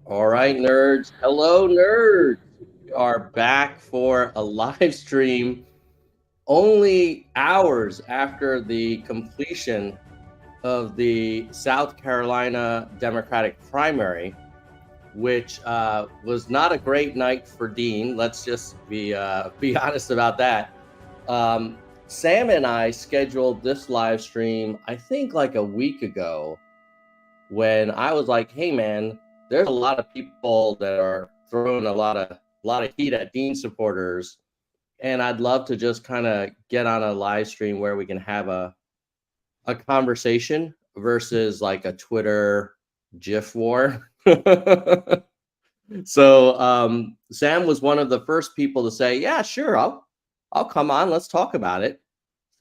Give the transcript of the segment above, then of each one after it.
All right, nerds. Hello, nerds. We are back for a live stream only hours after the completion of the South Carolina Democratic primary, which was not a great night for Dean. Let's just be honest about that. Um, Sam and I scheduled this live stream, I think, like a week ago, when I was like, "Hey, man, there's a lot of people that are throwing a lot of heat at Dean supporters, and I'd love to just kind of get on a live stream where we can have a conversation versus like a Twitter GIF war." So Sam was one of the first people to say, "Yeah, sure, I'll come on. Let's talk about it."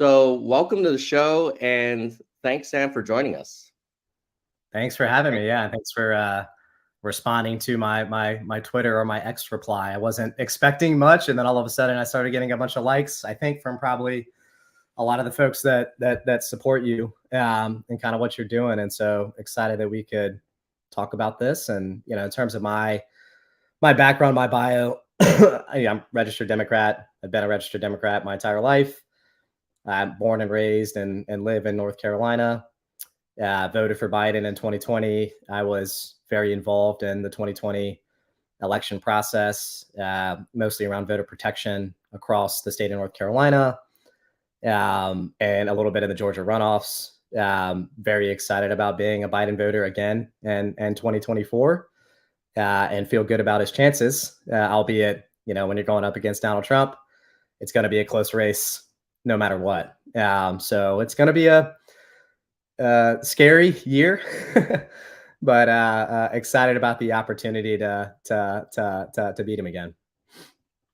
So welcome to the show, and thanks, Sam, for joining us. Thanks for having me. Yeah, thanks for responding to my Twitter or my X reply. I wasn't expecting much, and then all of a sudden, I started getting a bunch of likes. I think from probably a lot of the folks that support you and kind of what you're doing. And so excited that we could talk about this. And in terms of my background, my bio, I'm a registered Democrat. I've been a registered Democrat my entire life. I'm born and raised and live in North Carolina. Voted for Biden in 2020. I was very involved in the 2020 election process, mostly around voter protection across the state of North Carolina, and a little bit in the Georgia runoffs. Very excited about being a Biden voter again and 2024, and feel good about his chances, albeit, when you're going up against Donald Trump, it's going to be a close race no matter what. So it's going to be a scary year, but excited about the opportunity to beat him again.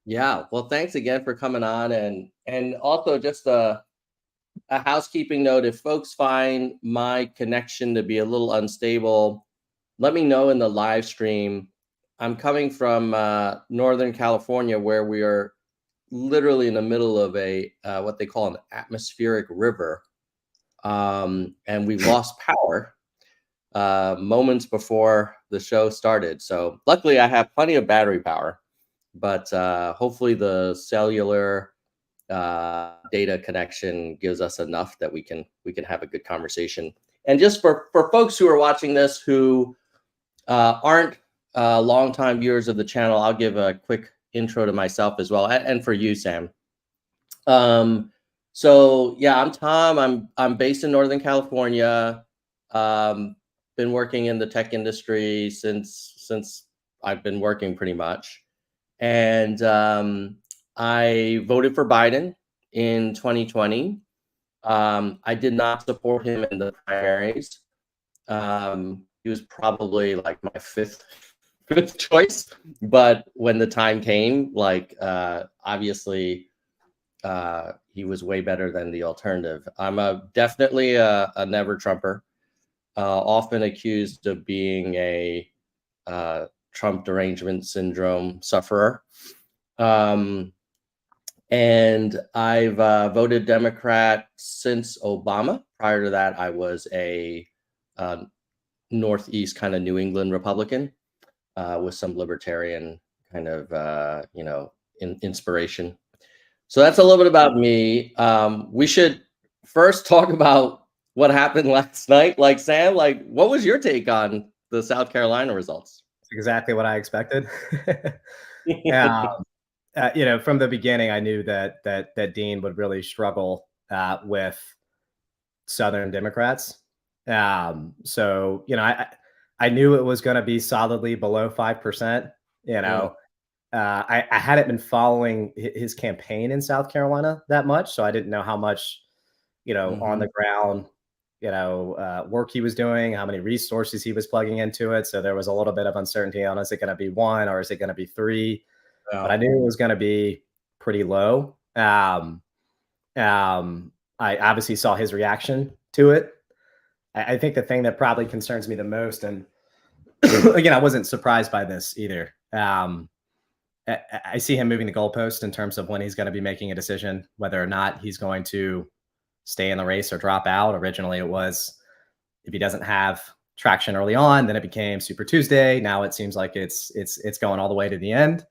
Yeah, well, thanks again for coming on, and also just a housekeeping note: if folks find my connection to be a little unstable, let me know in the live stream. I'm coming from Northern California, where we are literally in the middle of a what they call an atmospheric river, and we lost power moments before the show started. So luckily, I have plenty of battery power, but hopefully the cellular data connection gives us enough that we can have a good conversation. And just for folks who are watching this who aren't longtime viewers of the channel, I'll give a quick intro to myself as well, and for you, Sam. Um, so yeah, I'm Tom. I'm based in Northern California. Um, been working in the tech industry since I've been working pretty much, and I voted for Biden in 2020. I did not support him in the primaries. He was probably like my fifth choice, but when the time came, like obviously he was way better than the alternative. I'm definitely a never Trumper, often accused of being a Trump derangement syndrome sufferer. Um, and I've voted Democrat since Obama. Prior to that, I was a Northeast kind of New England Republican with some libertarian kind of inspiration. So that's a little bit about me. We should first talk about what happened last night. Like, Sam, like, what was your take on the South Carolina results? It's exactly what I expected. um, from the beginning, I knew that Dean would really struggle with Southern Democrats. So I knew it was going to be solidly below 5%. I hadn't been following his campaign in South Carolina that much, so I didn't know how much, on the ground, work he was doing, how many resources he was plugging into it. So there was a little bit of uncertainty on, is it going to be 1 or is it going to be 3? But I knew it was going to be pretty low. I obviously saw his reaction to it. I think the thing that probably concerns me the most, and again, I wasn't surprised by this either. I see him moving the goalpost in terms of when he's going to be making a decision, whether or not he's going to stay in the race or drop out. Originally, it was if he doesn't have traction early on. Then it became Super Tuesday. Now it seems like it's going all the way to the end.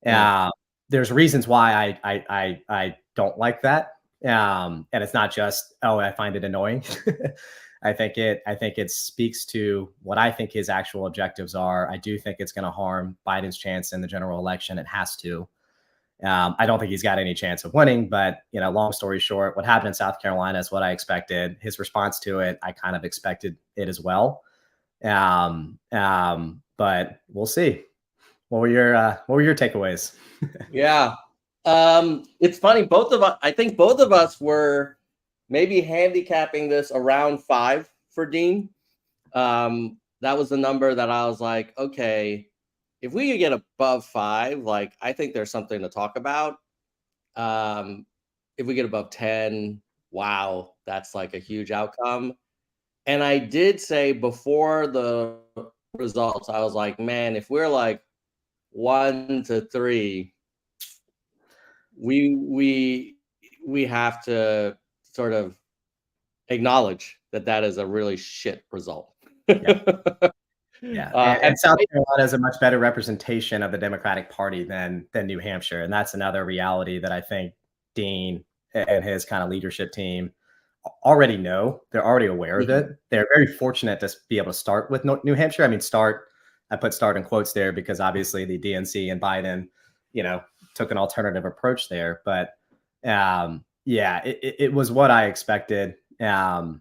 Mm. There's reasons why I don't like that. And it's not just, oh, I find it annoying. I think it speaks to what I think his actual objectives are. I do think it's going to harm Biden's chance in the general election. It has to. I don't think he's got any chance of winning, but long story short, what happened in South Carolina is what I expected. His response to it, I kind of expected it as well. But we'll see. What were your takeaways? Yeah. It's funny. I think both of us were maybe handicapping this around 5 for Dean. That was the number that I was like, okay, if we could get above 5, like, I think there's something to talk about. If we get above 10, wow, that's like a huge outcome. And I did say before the results, I was like, man, if we're like 1 to 3, we have to sort of acknowledge that is a really shit result. Yeah. Yeah, and, And and South Carolina is a much better representation of the Democratic Party than New Hampshire, and that's another reality that I think Dean and his kind of leadership team already know. They're already aware of it. They're very fortunate to be able to start with New Hampshire. I mean, start. I put "start" in quotes there because obviously the DNC and Biden, took an alternative approach there. But yeah, it was what I expected. But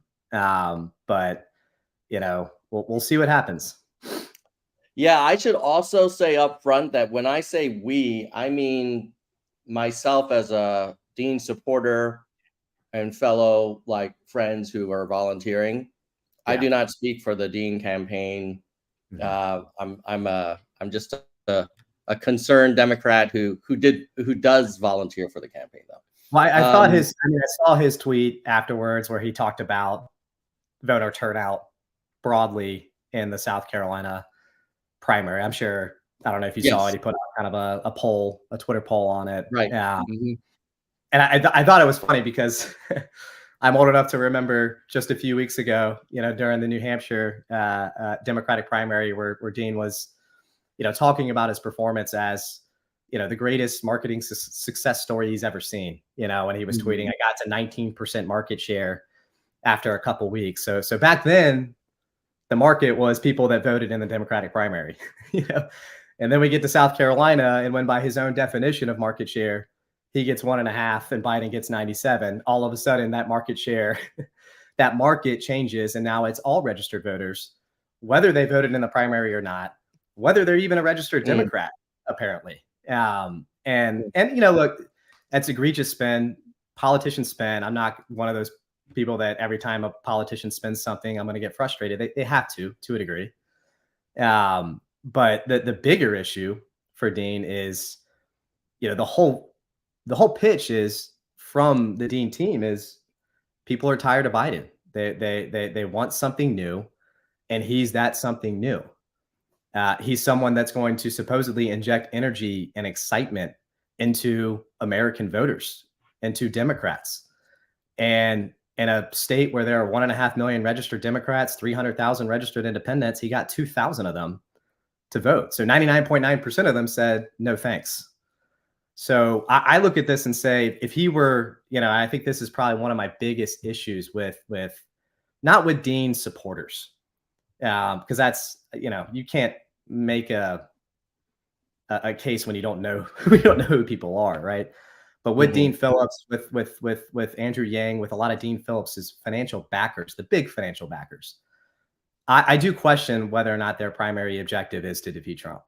we'll see what happens. Yeah, I should also say up front that when I say we, I mean myself as a Dean supporter and fellow friends who are volunteering. I do not speak for the Dean campaign. I'm just a concerned Democrat who does volunteer for the campaign, though. Well, I thought I saw his tweet afterwards where he talked about voter turnout broadly in the South Carolina primary. I'm sure, I don't know if you saw it, he put out kind of a poll, a Twitter poll on it. Right. And I thought it was funny because I'm old enough to remember just a few weeks ago, during the New Hampshire Democratic primary where Dean was, talking about his performance as, the greatest marketing success story he's ever seen, when he was tweeting, I got to 19% market share after a couple weeks. So back then, the market was people that voted in the Democratic primary, and then we get to South Carolina, and when by his own definition of market share, he gets 1.5 and Biden gets 97, all of a sudden that market share, that market changes. And now it's all registered voters, whether they voted in the primary or not, whether they're even a registered Democrat, apparently. And look, that's egregious spin, politicians spin. I'm not one of those people that every time a politician spends something, I'm going to get frustrated. They have to a degree. But the bigger issue for Dean is, the whole pitch is from the Dean team is people are tired of Biden. They want something new, and he's that something new. He's someone that's going to supposedly inject energy and excitement into American voters, into Democrats. And in a state where there are 1.5 million registered Democrats, 300,000 registered independents, he got 2,000 of them to vote. So 99.9% of them said, no, thanks. So I look at this and say, if he were, I think this is probably one of my biggest issues with not with Dean's supporters, because that's, you can't make a case when you don't know who people are, right? But with Dean Phillips, with Andrew Yang, with a lot of Dean Phillips's financial backers, the big financial backers, I do question whether or not their primary objective is to defeat Trump.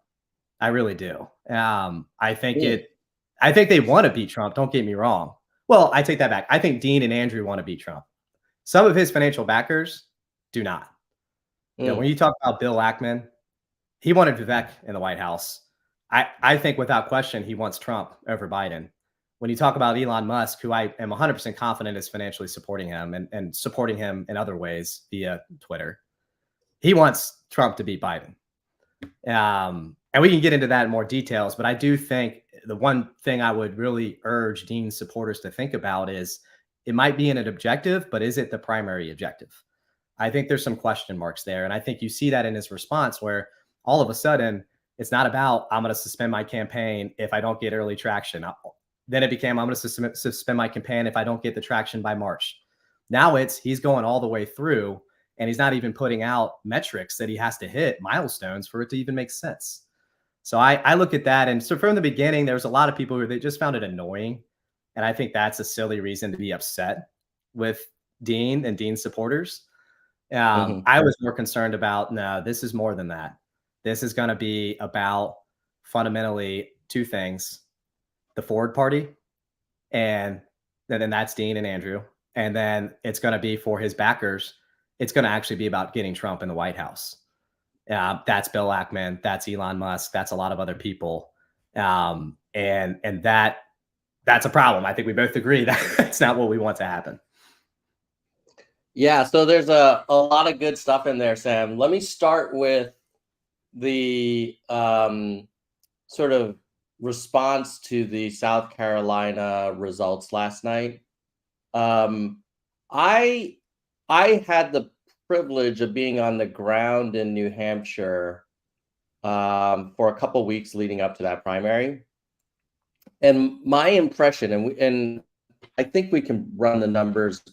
I really do. I think they want to beat Trump. Don't get me wrong. Well, I take that back. I think Dean and Andrew want to beat Trump. Some of his financial backers do not. When you talk about Bill Ackman, he wanted Vivek in the White House. I think without question, he wants Trump over Biden. When you talk about Elon Musk, who I am 100% confident is financially supporting him and supporting him in other ways via Twitter, he wants Trump to beat Biden. And we can get into that in more details, but I do think the one thing I would really urge Dean's supporters to think about is it might be an objective, but is it the primary objective? I think there's some question marks there. And I think you see that in his response where all of a sudden it's not about, I'm going to suspend my campaign if I don't get early traction. Then it became, I'm going to suspend my campaign if I don't get the traction by March. Now he's going all the way through, and he's not even putting out metrics that he has to hit, milestones, for it to even make sense. So I look at that. And so from the beginning, there was a lot of people who they just found it annoying. And I think that's a silly reason to be upset with Dean and Dean's supporters. I was more concerned about, no, this is more than that. This is going to be about fundamentally two things: the Ford Party, and then that's Dean and Andrew. And then it's going to be for his backers. It's going to actually be about getting Trump in the White House. That's Bill Ackman. That's Elon Musk. That's a lot of other people. And that's a problem. I think we both agree that that's not what we want to happen. Yeah, so there's a lot of good stuff in there, Sam. Let me start with the sort of response to the South Carolina results last night. I had the privilege of being on the ground in New Hampshire for a couple weeks leading up to that primary. And my impression, and I think we can run the numbers,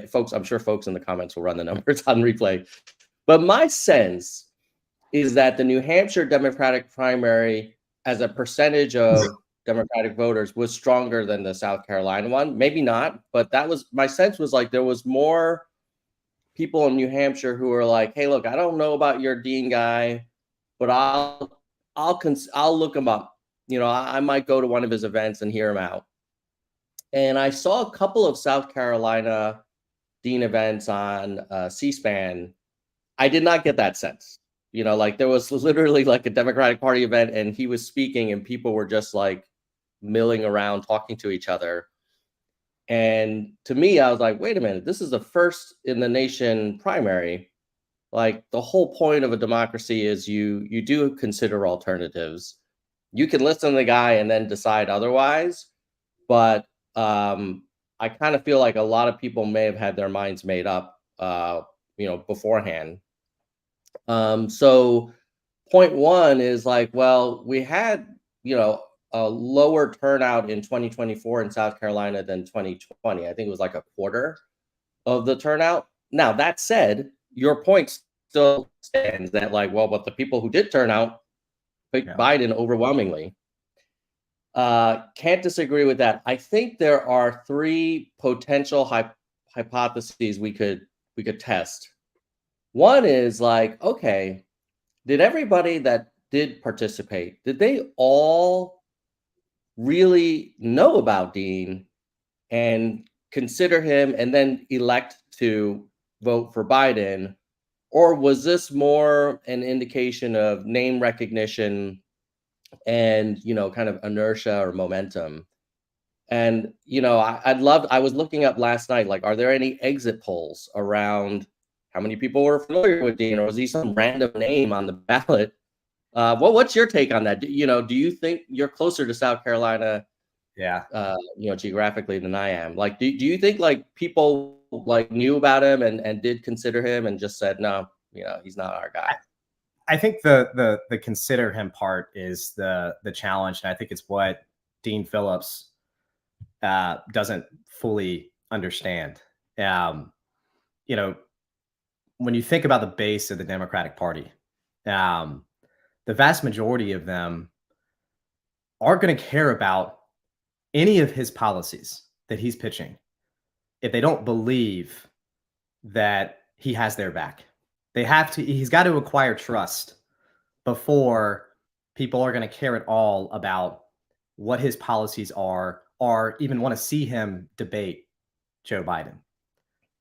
folks, I'm sure folks in the comments will run the numbers on replay. But my sense is that the New Hampshire Democratic primary, as a percentage of Democratic voters, was stronger than the South Carolina one. Maybe not, but that was my sense. Was like there was more people in New Hampshire who were like, "Hey, look, I don't know about your Dean guy, but I'll look him up. I might go to one of his events and hear him out." And I saw a couple of South Carolina Dean events on C-SPAN. I did not get that sense. Like there was literally like a Democratic Party event and he was speaking and people were just like milling around talking to each other. And to me, I was like, wait a minute, this is the first in the nation primary. Like the whole point of a democracy is you do consider alternatives. You can listen to the guy and then decide otherwise. But I kind of feel like a lot of people may have had their minds made up, beforehand. So point one is like, well, we had, a lower turnout in 2024 in South Carolina than 2020. I think it was like a quarter of the turnout. Now, that said, your point still stands that like, well, but the people who did turn out picked Biden overwhelmingly. Can't disagree with that. I think there are three potential hypotheses we could test. One is like, okay, did everybody that did participate, did they all really know about Dean and consider him and then elect to vote for Biden? Or was this more an indication of name recognition and, kind of inertia or momentum? And, I was looking up last night, like, are there any exit polls around how many people were familiar with Dean, or was he some random name on the ballot? What's your take on that? Do you think you're closer to South Carolina, geographically than I am? Like, do you think like people like knew about him and did consider him and just said, no, he's not our guy? I think the consider him part is the challenge. And I think it's what Dean Phillips doesn't fully understand. When you think about the base of the Democratic Party, the vast majority of them aren't going to care about any of his policies that he's pitching if they don't believe that he has their back. He's got to acquire trust before people are going to care at all about what his policies are or even want to see him debate Joe Biden.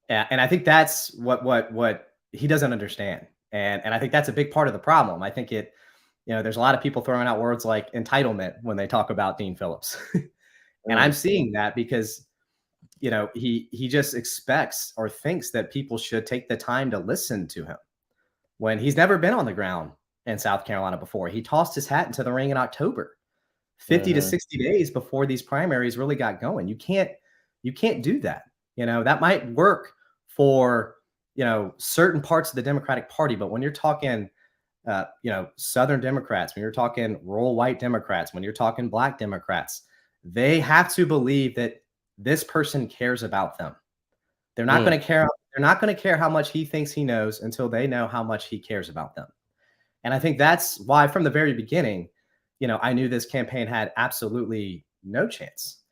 And I think that's what he doesn't understand. And I think that's a big part of the problem. I think there's a lot of people throwing out words like entitlement when they talk about Dean Phillips. And I'm seeing that because, he just expects or thinks that people should take the time to listen to him when he's never been on the ground in South Carolina before. He tossed his hat into the ring in October, 50 to 60 days before these primaries really got going. You can't do that. That might work for certain parts of the Democratic Party. But when you're talking, Southern Democrats, when you're talking rural white Democrats, when you're talking Black Democrats, they have to believe that this person cares about them. They're not going Mm. to care. They're not going to care how much he thinks he knows until they know how much he cares about them. And I think that's why, from the very beginning, I knew this campaign had absolutely no chance.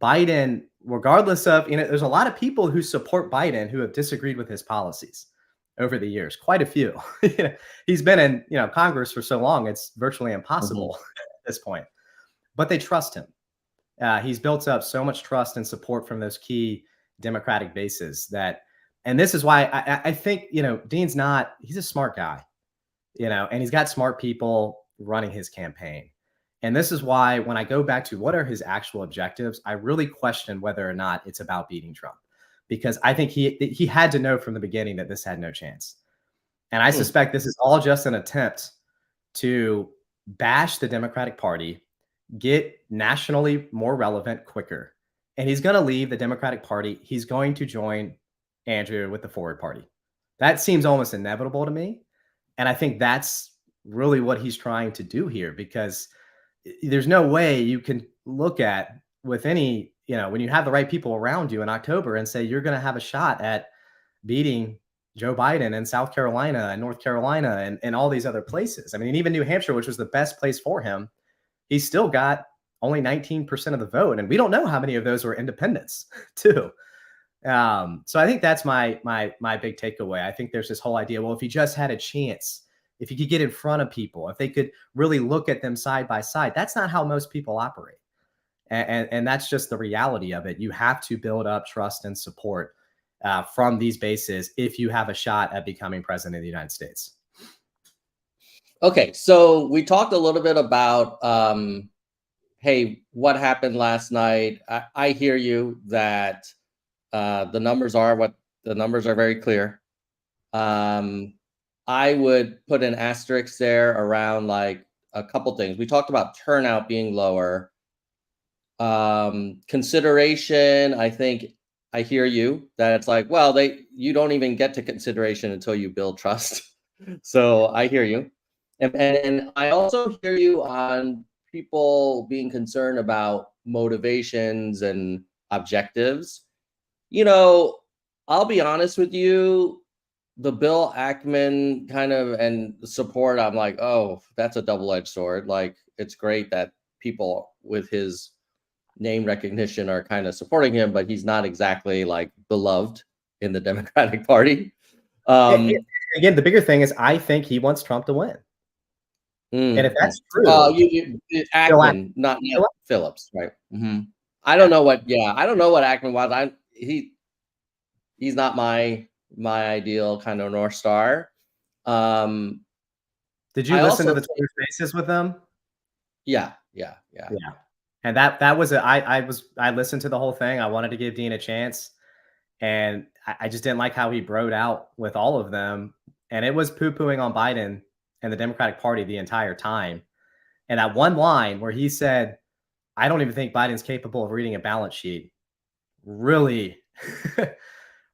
Biden, regardless of, there's a lot of people who support Biden who have disagreed with his policies over the years, quite a few. He's been in, Congress for so long, it's virtually Mhm. impossible at this point, but they trust him. He's built up so much trust and support from those key Democratic bases and this is why I think, Dean's he's a smart guy, and he's got smart people running his campaign. And this is why, when I go back to what are his actual objectives, I really question whether or not it's about beating Trump, because I think he had to know from the beginning that this had no chance. And I Mm. suspect this is all just an attempt to bash the Democratic Party, get nationally more relevant quicker. And he's going to leave the Democratic Party. He's going to join Andrew with the Forward Party. That seems almost inevitable to me. And I think that's really what he's trying to do here, because there's no way you can look at with any, when you have the right people around you in October and say you're going to have a shot at beating Joe Biden in South Carolina and North Carolina and all these other places. I mean, even New Hampshire, which was the best place for him, he's still got only 19% of the vote. And we don't know how many of those were independents too. So I think that's my big takeaway. I think there's this whole idea, well, if he just had a chance, if he could get in front of people, if they could really look at them side by side, that's not how most people operate. And that's just the reality of it. You have to build up trust and support from these bases if you have a shot at becoming president of the United States. Okay, so we talked a little bit about, hey, what happened last night? I hear you that the numbers are what the numbers are very clear. I would put an asterisk there around like a couple things. We talked about turnout being lower. Consideration, I think I hear you that it's like, well, you don't even get to consideration until you build trust. So I hear you. And I also hear you on people being concerned about motivations and objectives. I'll be honest with you, the Bill Ackman kind of and support, I'm like, oh, that's a double-edged sword. Like, it's great that people with his name recognition are kind of supporting him, but he's not exactly like beloved in the Democratic Party. Again, the bigger thing is I think he wants Trump to win. And if that's true, Ackman, not Phillips, right? Mm-hmm. I don't know what Ackman was. He's not my ideal kind of North Star. Did you listen to the Twitter Spaces with them? Yeah. And that was I listened to the whole thing. I wanted to give Dean a chance, and I just didn't like how he broed out with all of them, and it was poo-pooing on Biden and the Democratic Party the entire time. And that one line where he said, "I don't even think Biden's capable of reading a balance sheet," really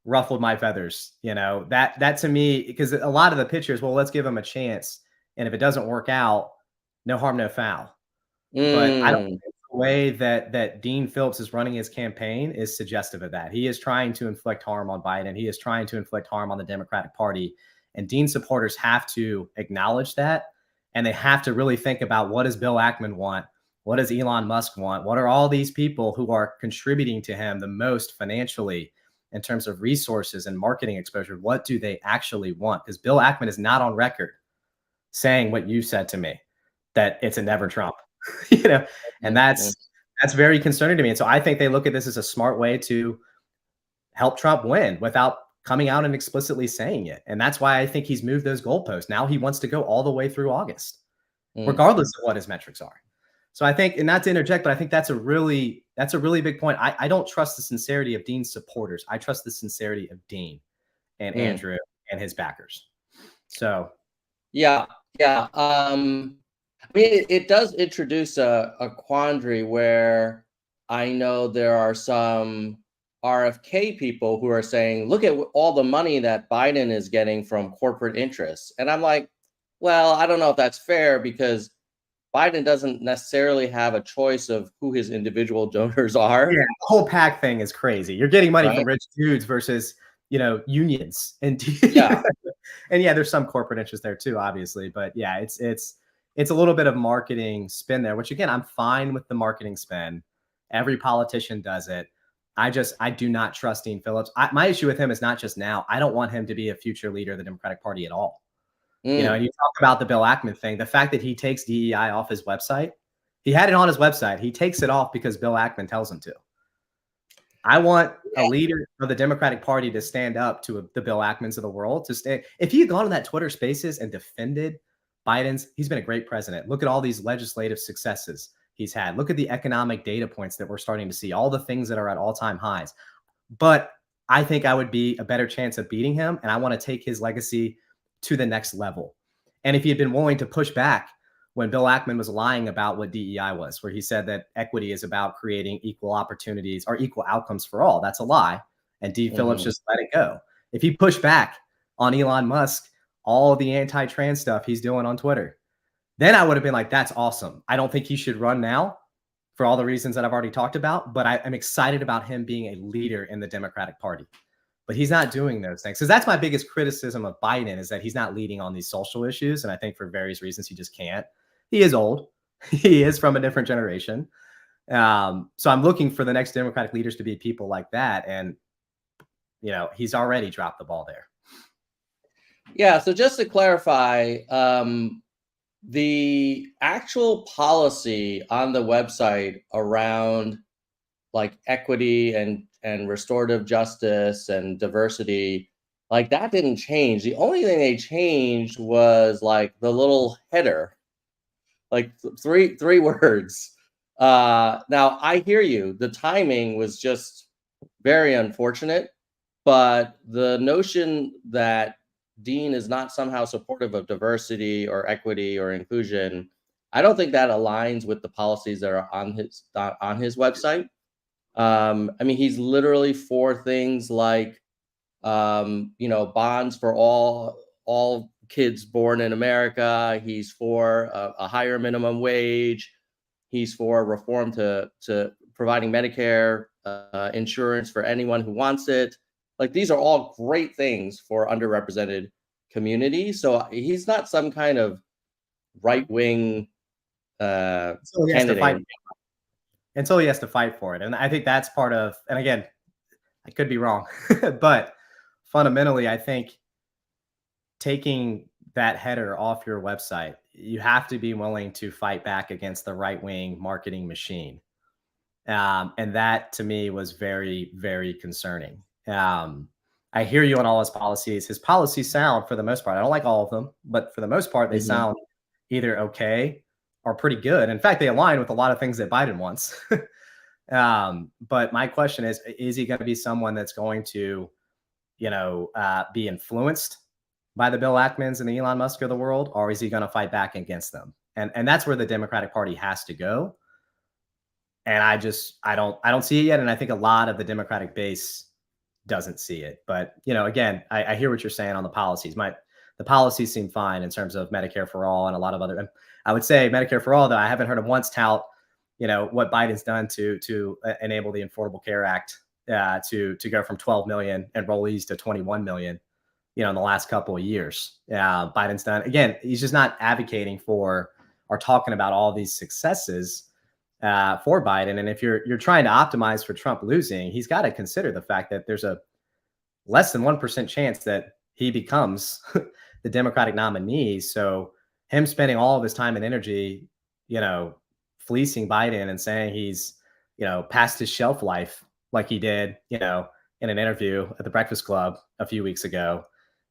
ruffled my feathers. That to me, because a lot of the pictures, well, let's give him a chance, and if it doesn't work out, no harm, no foul. But I don't think the way that Dean Phillips is running his campaign is suggestive of that. He is trying to inflict harm on Biden. He is trying to inflict harm on the Democratic Party. And Dean supporters have to acknowledge that. And they have to really think about, what does Bill Ackman want? What does Elon Musk want? What are all these people who are contributing to him the most financially in terms of resources and marketing exposure? What do they actually want? Because Bill Ackman is not on record saying what you said to me, that it's a never Trump. And that's very concerning to me. And so I think they look at this as a smart way to help Trump win without coming out and explicitly saying it. And that's why I think he's moved those goalposts. Now he wants to go all the way through August, regardless of what his metrics are. So I think, and not to interject, but I think that's a really big point. I don't trust the sincerity of Dean's supporters. I trust the sincerity of Dean and Andrew and his backers. So yeah. I mean, it does introduce a quandary where I know there are some RFK people who are saying, look at all the money that Biden is getting from corporate interests. And I'm like, well, I don't know if that's fair because Biden doesn't necessarily have a choice of who his individual donors Yeah, are, the whole PAC thing is crazy. You're getting money from right? rich dudes versus, unions and Yeah. and yeah, there's some corporate interest there too, obviously. But yeah, it's a little bit of marketing spin there, which again, I'm fine with the marketing spin. Every politician does it. I do not trust Dean Phillips. My issue with him is not just now. I don't want him to be a future leader of the Democratic Party at all. And Mm. you talk about the Bill Ackman thing, the fact that he takes DEI off his website, he had it on his website. He takes it off because Bill Ackman tells him to. I want a leader of the Democratic Party to stand up to the Bill Ackmans of the world. To stay, if he had gone to that Twitter Spaces and defended he's been a great president. Look at all these legislative successes he's had. Look at the economic data points that we're starting to see. All the things that are at all-time highs. But I think I would be a better chance of beating him, and I want to take his legacy to the next level. And if he had been willing to push back when Bill Ackman was lying about what DEI was, where he said that equity is about creating equal opportunities or equal outcomes for all. That's a lie. And D. Phillips Mhm. just let it go. If he pushed back on Elon Musk, all the anti-trans stuff he's doing on Twitter, then I would have been like, that's awesome. I don't think he should run now for all the reasons that I've already talked about, but I'm excited about him being a leader in the Democratic Party. But he's not doing those things. Because that's my biggest criticism of Biden is that he's not leading on these social issues. And I think for various reasons, he just can't. He is old. He is from a different generation. So I'm looking for the next Democratic leaders to be people like that. And, he's already dropped the ball there. Yeah. So just to clarify, the actual policy on the website around like equity and restorative justice and diversity, like that didn't change. The only thing they changed was like the little header, like three words. Now I hear you. The timing was just very unfortunate, but the notion that Dean is not somehow supportive of diversity or equity or inclusion, I don't think that aligns with the policies that are on his website. I mean, he's literally for things like, bonds for all kids born in America. He's for a higher minimum wage. He's for reform to providing Medicare insurance for anyone who wants it. Like these are all great things for underrepresented communities. So he's not some kind of right wing So he has to fight candidate. until he has to fight for it. And I think that's part of, and again, I could be wrong, but fundamentally, I think taking that header off your website, you have to be willing to fight back against the right wing marketing machine. And that to me was very, very concerning. I hear you on all his policies. His policies sound, for the most part, I don't like all of them, but for the most part, they Mhm. sound either okay or pretty good. In fact, they align with a lot of things that Biden wants. But my question is he going to be someone that's going to, be influenced by the Bill Ackmans and the Elon Musk of the world, or is he going to fight back against them? And that's where the Democratic Party has to go. And I don't see it yet. And I think a lot of the Democratic base doesn't see it. But, again, I hear what you're saying on the policies. The policies seem fine in terms of Medicare for all and a lot of other, and I would say Medicare for all, though, I haven't heard him once tout, what Biden's done to enable the Affordable Care Act to go from 12 million enrollees to 21 million, in the last couple of years. Biden's done, again, he's just not advocating for or talking about all these successes for Biden. And if you're trying to optimize for Trump losing, he's got to consider the fact that there's a less than 1% chance that he becomes the Democratic nominee. So him spending all of his time and energy, fleecing Biden and saying he's, past his shelf life, like he did, in an interview at the Breakfast Club a few weeks ago,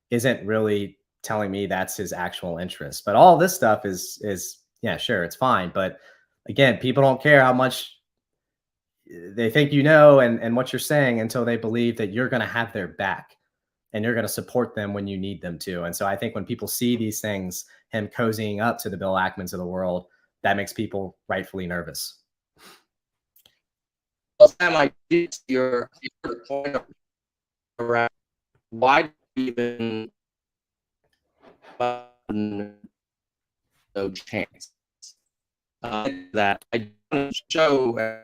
isn't really telling me that's his actual interest. But all this stuff is yeah, sure, it's fine. But again, people don't care how much they think and what you're saying until they believe that you're going to have their back and you're going to support them when you need them to. And so I think when people see these things, him cozying up to the Bill Ackmans of the world, that makes people rightfully nervous. Well, Sam, I did see your point around why do we even no chance that I don't show.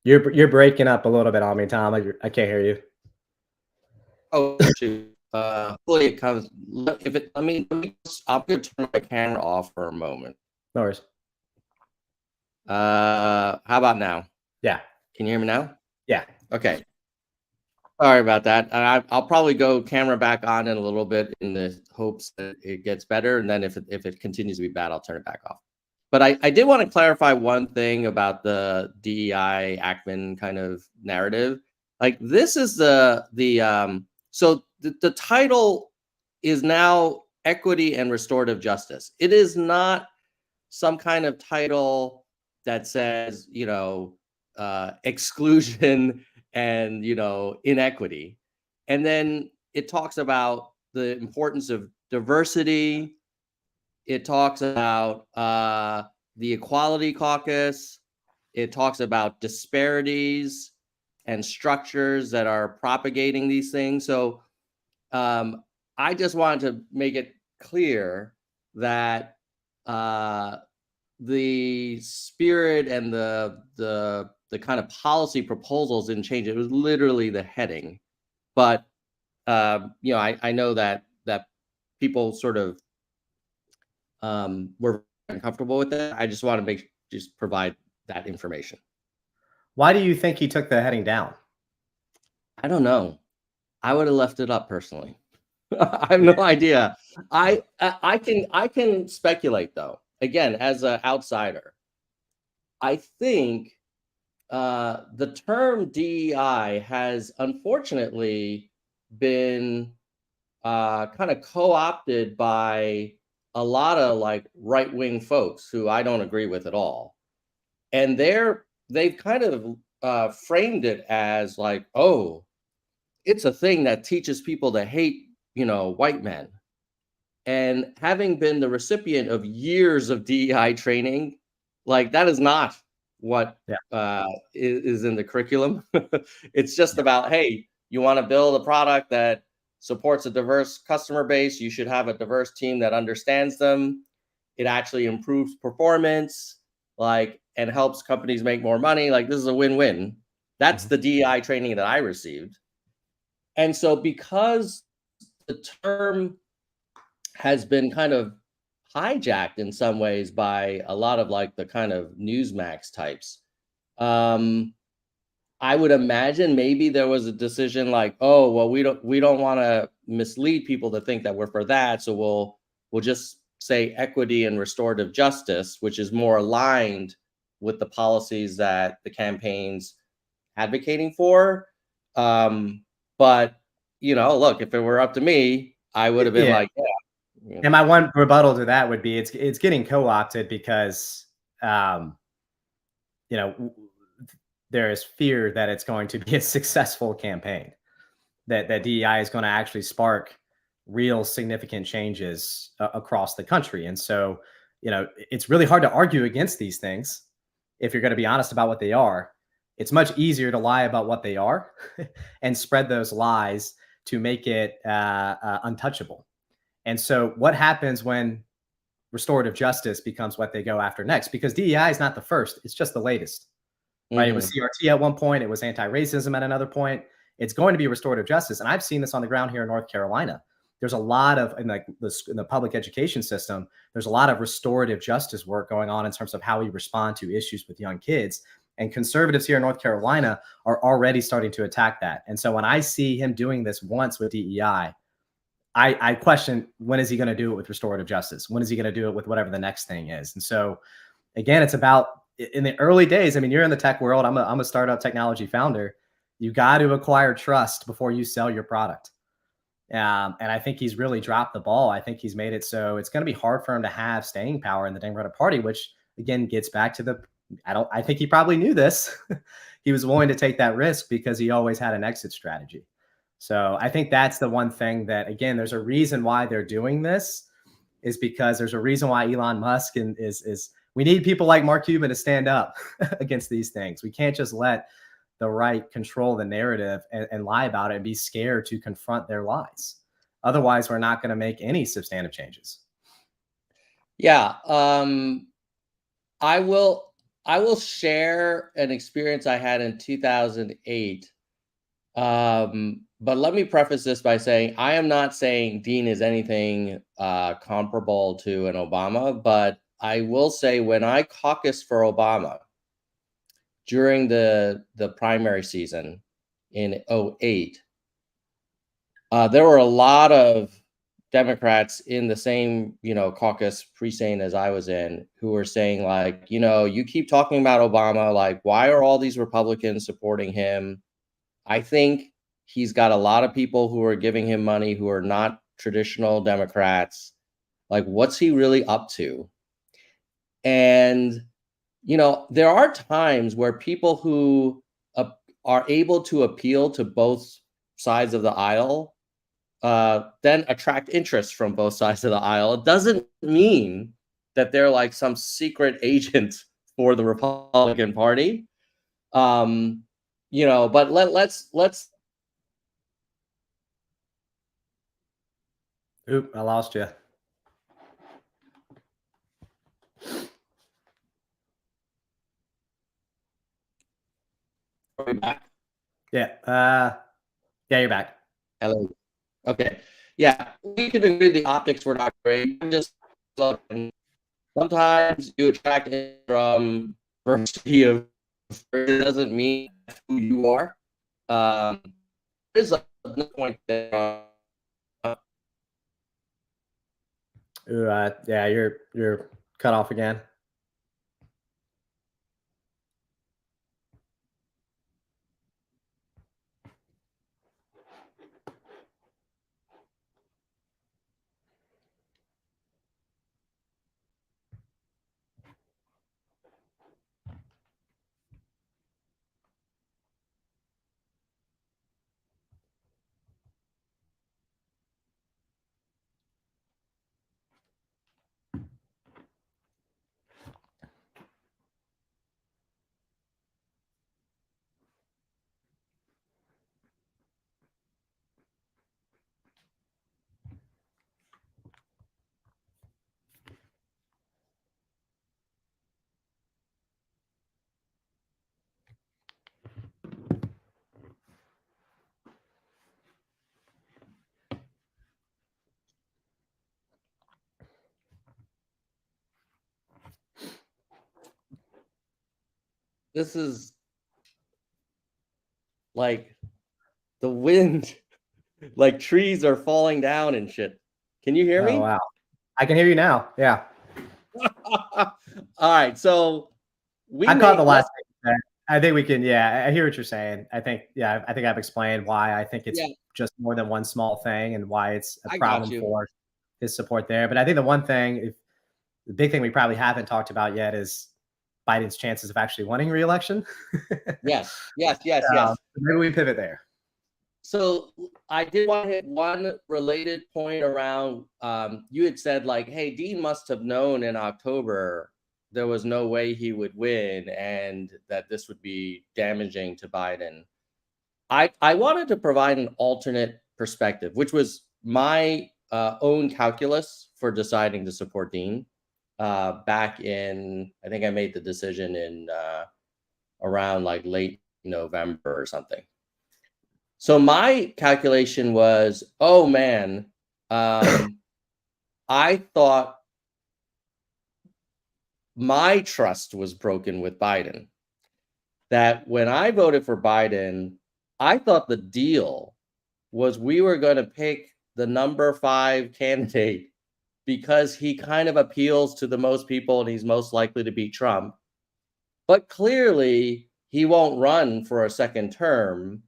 You're breaking up a little bit on me, Tom. I can't hear you. Oh, shoot. Hopefully it comes. If it, I'm going to turn my camera off for a moment. No worries. How about now? Yeah. Can you hear me now? Yeah. Okay. Sorry about that. I'll probably go camera back on in a little bit in the hopes that it gets better. And then if it continues to be bad, I'll turn it back off. But I did want to clarify one thing about the DEI Ackman kind of narrative. Like this is the title is now equity and restorative justice. It is not some kind of title that says, exclusion and, inequity. And then it talks about the importance of diversity. It talks about the Equality Caucus. It talks about disparities and structures that are propagating these things. So I just wanted to make it clear that the spirit and the kind of policy proposals didn't change. It was literally the heading. But I know that people sort of were uncomfortable with it. I just want to just provide that information. Why do you think he took the heading down? I don't know. I would have left it up personally. I have no idea. I can speculate though. Again, as an outsider, I think the term DEI has unfortunately been kind of co-opted by a lot of like right-wing folks who I don't agree with at all. And they've kind of framed it as like, oh, it's a thing that teaches people to hate, white men. And having been the recipient of years of DEI training, like that is not what is in the curriculum. It's just about, hey, you want to build a product that supports a diverse customer base, you should have a diverse team that understands them. It actually improves performance, and helps companies make more money. Like this is a win-win. That's the DEI training that I received. And so because the term has been kind of hijacked in some ways by a lot of like the kind of Newsmax types, I would imagine maybe there was a decision like, oh, well, we don't want to mislead people to think that we're for that. So we'll just say equity and restorative justice, which is more aligned with the policies that the campaign's advocating for. But look, if it were up to me, I would have been like, yeah. And my one rebuttal to that would be it's getting co-opted because there is fear that it's going to be a successful campaign, that DEI is going to actually spark real significant changes across the country. And so, it's really hard to argue against these things if you're going to be honest about what they are. It's much easier to lie about what they are and spread those lies to make it untouchable. And so what happens when restorative justice becomes what they go after next? Because DEI is not the first, it's just the latest. Right? It was CRT at one point, it was anti-racism at another point. It's going to be restorative justice. And I've seen this on the ground here in North Carolina. There's a lot of, in the public education system, there's a lot of restorative justice work going on in terms of how we respond to issues with young kids. And conservatives here in North Carolina are already starting to attack that. And so when I see him doing this once with DEI, I question, when is he going to do it with restorative justice? When is he going to do it with whatever the next thing is? And so, again, it's about, in the early days, I mean, you're in the tech world. I'm a startup technology founder. You got to acquire trust before you sell your product. And I think he's really dropped the ball. I think he's made it so it's going to be hard for him to have staying power in the Democratic Party, which again gets back to I think he probably knew this. He was willing to take that risk because he always had an exit strategy. So I think that's the one thing that, again, there's a reason why they're doing this, is because there's a reason why Elon Musk is we need people like Mark Cuban to stand up against these things. We can't just let the right control the narrative and lie about it and be scared to confront their lies. Otherwise, we're not going to make any substantive changes. Yeah. I will share an experience I had in 2008. But let me preface this by saying I am not saying Dean is anything comparable to an Obama, but I will say when I caucused for Obama during the primary season in 08, there were a lot of Democrats in the same, caucus precinct as I was in who were saying like, you keep talking about Obama, like, why are all these Republicans supporting him? I think he's got a lot of people who are giving him money who are not traditional Democrats. Like, what's he really up to? And, there are times where people who are able to appeal to both sides of the aisle then attract interest from both sides of the aisle. It doesn't mean that they're like some secret agent for the Republican Party. But let's Oop, I lost you. are we back? Yeah. Yeah, you're back. Hello. Okay. Yeah, we can agree the optics were not great. I'm just looking. Sometimes you attract it from diversity of it doesn't mean who you are. There's a point there. Ooh, yeah, you're cut off again. This is like the wind, like trees are falling down and shit. Can you hear me? Oh, wow. I can hear you now. Yeah. All right. So I caught the last thing. I think we can. Yeah, I hear what you're saying. I think I've explained why I think it's just more than one small thing and why it's a problem for his support there. But I think the one thing, the big thing we probably haven't talked about yet is Biden's chances of actually winning re-election. Yes. Maybe we pivot there. So I did want to hit one related point around, you had said like, hey, Dean must have known in October there was no way he would win and that this would be damaging to Biden. I wanted to provide an alternate perspective, which was my own calculus for deciding to support Dean back in, I think I made the decision in around like late November or something. So my calculation was, oh man, I thought my trust was broken with Biden. That when I voted for Biden, I thought the deal was we were going to pick the number 5 candidate because he kind of appeals to the most people and he's most likely to beat Trump. But clearly, he won't run for a second term.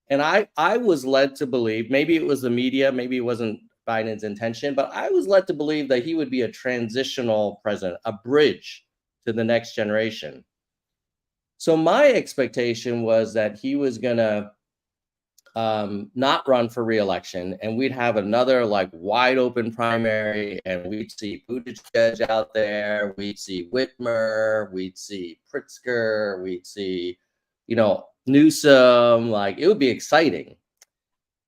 And I was led to believe, maybe it was the media, maybe it wasn't Biden's intention, but I was led to believe that he would be a transitional president, a bridge to the next generation. So my expectation was that he was going to not run for re-election, and we'd have another like wide open primary, and we'd see Buttigieg out there, we'd see Whitmer, we'd see Pritzker, we'd see, Newsom. Like, it would be exciting,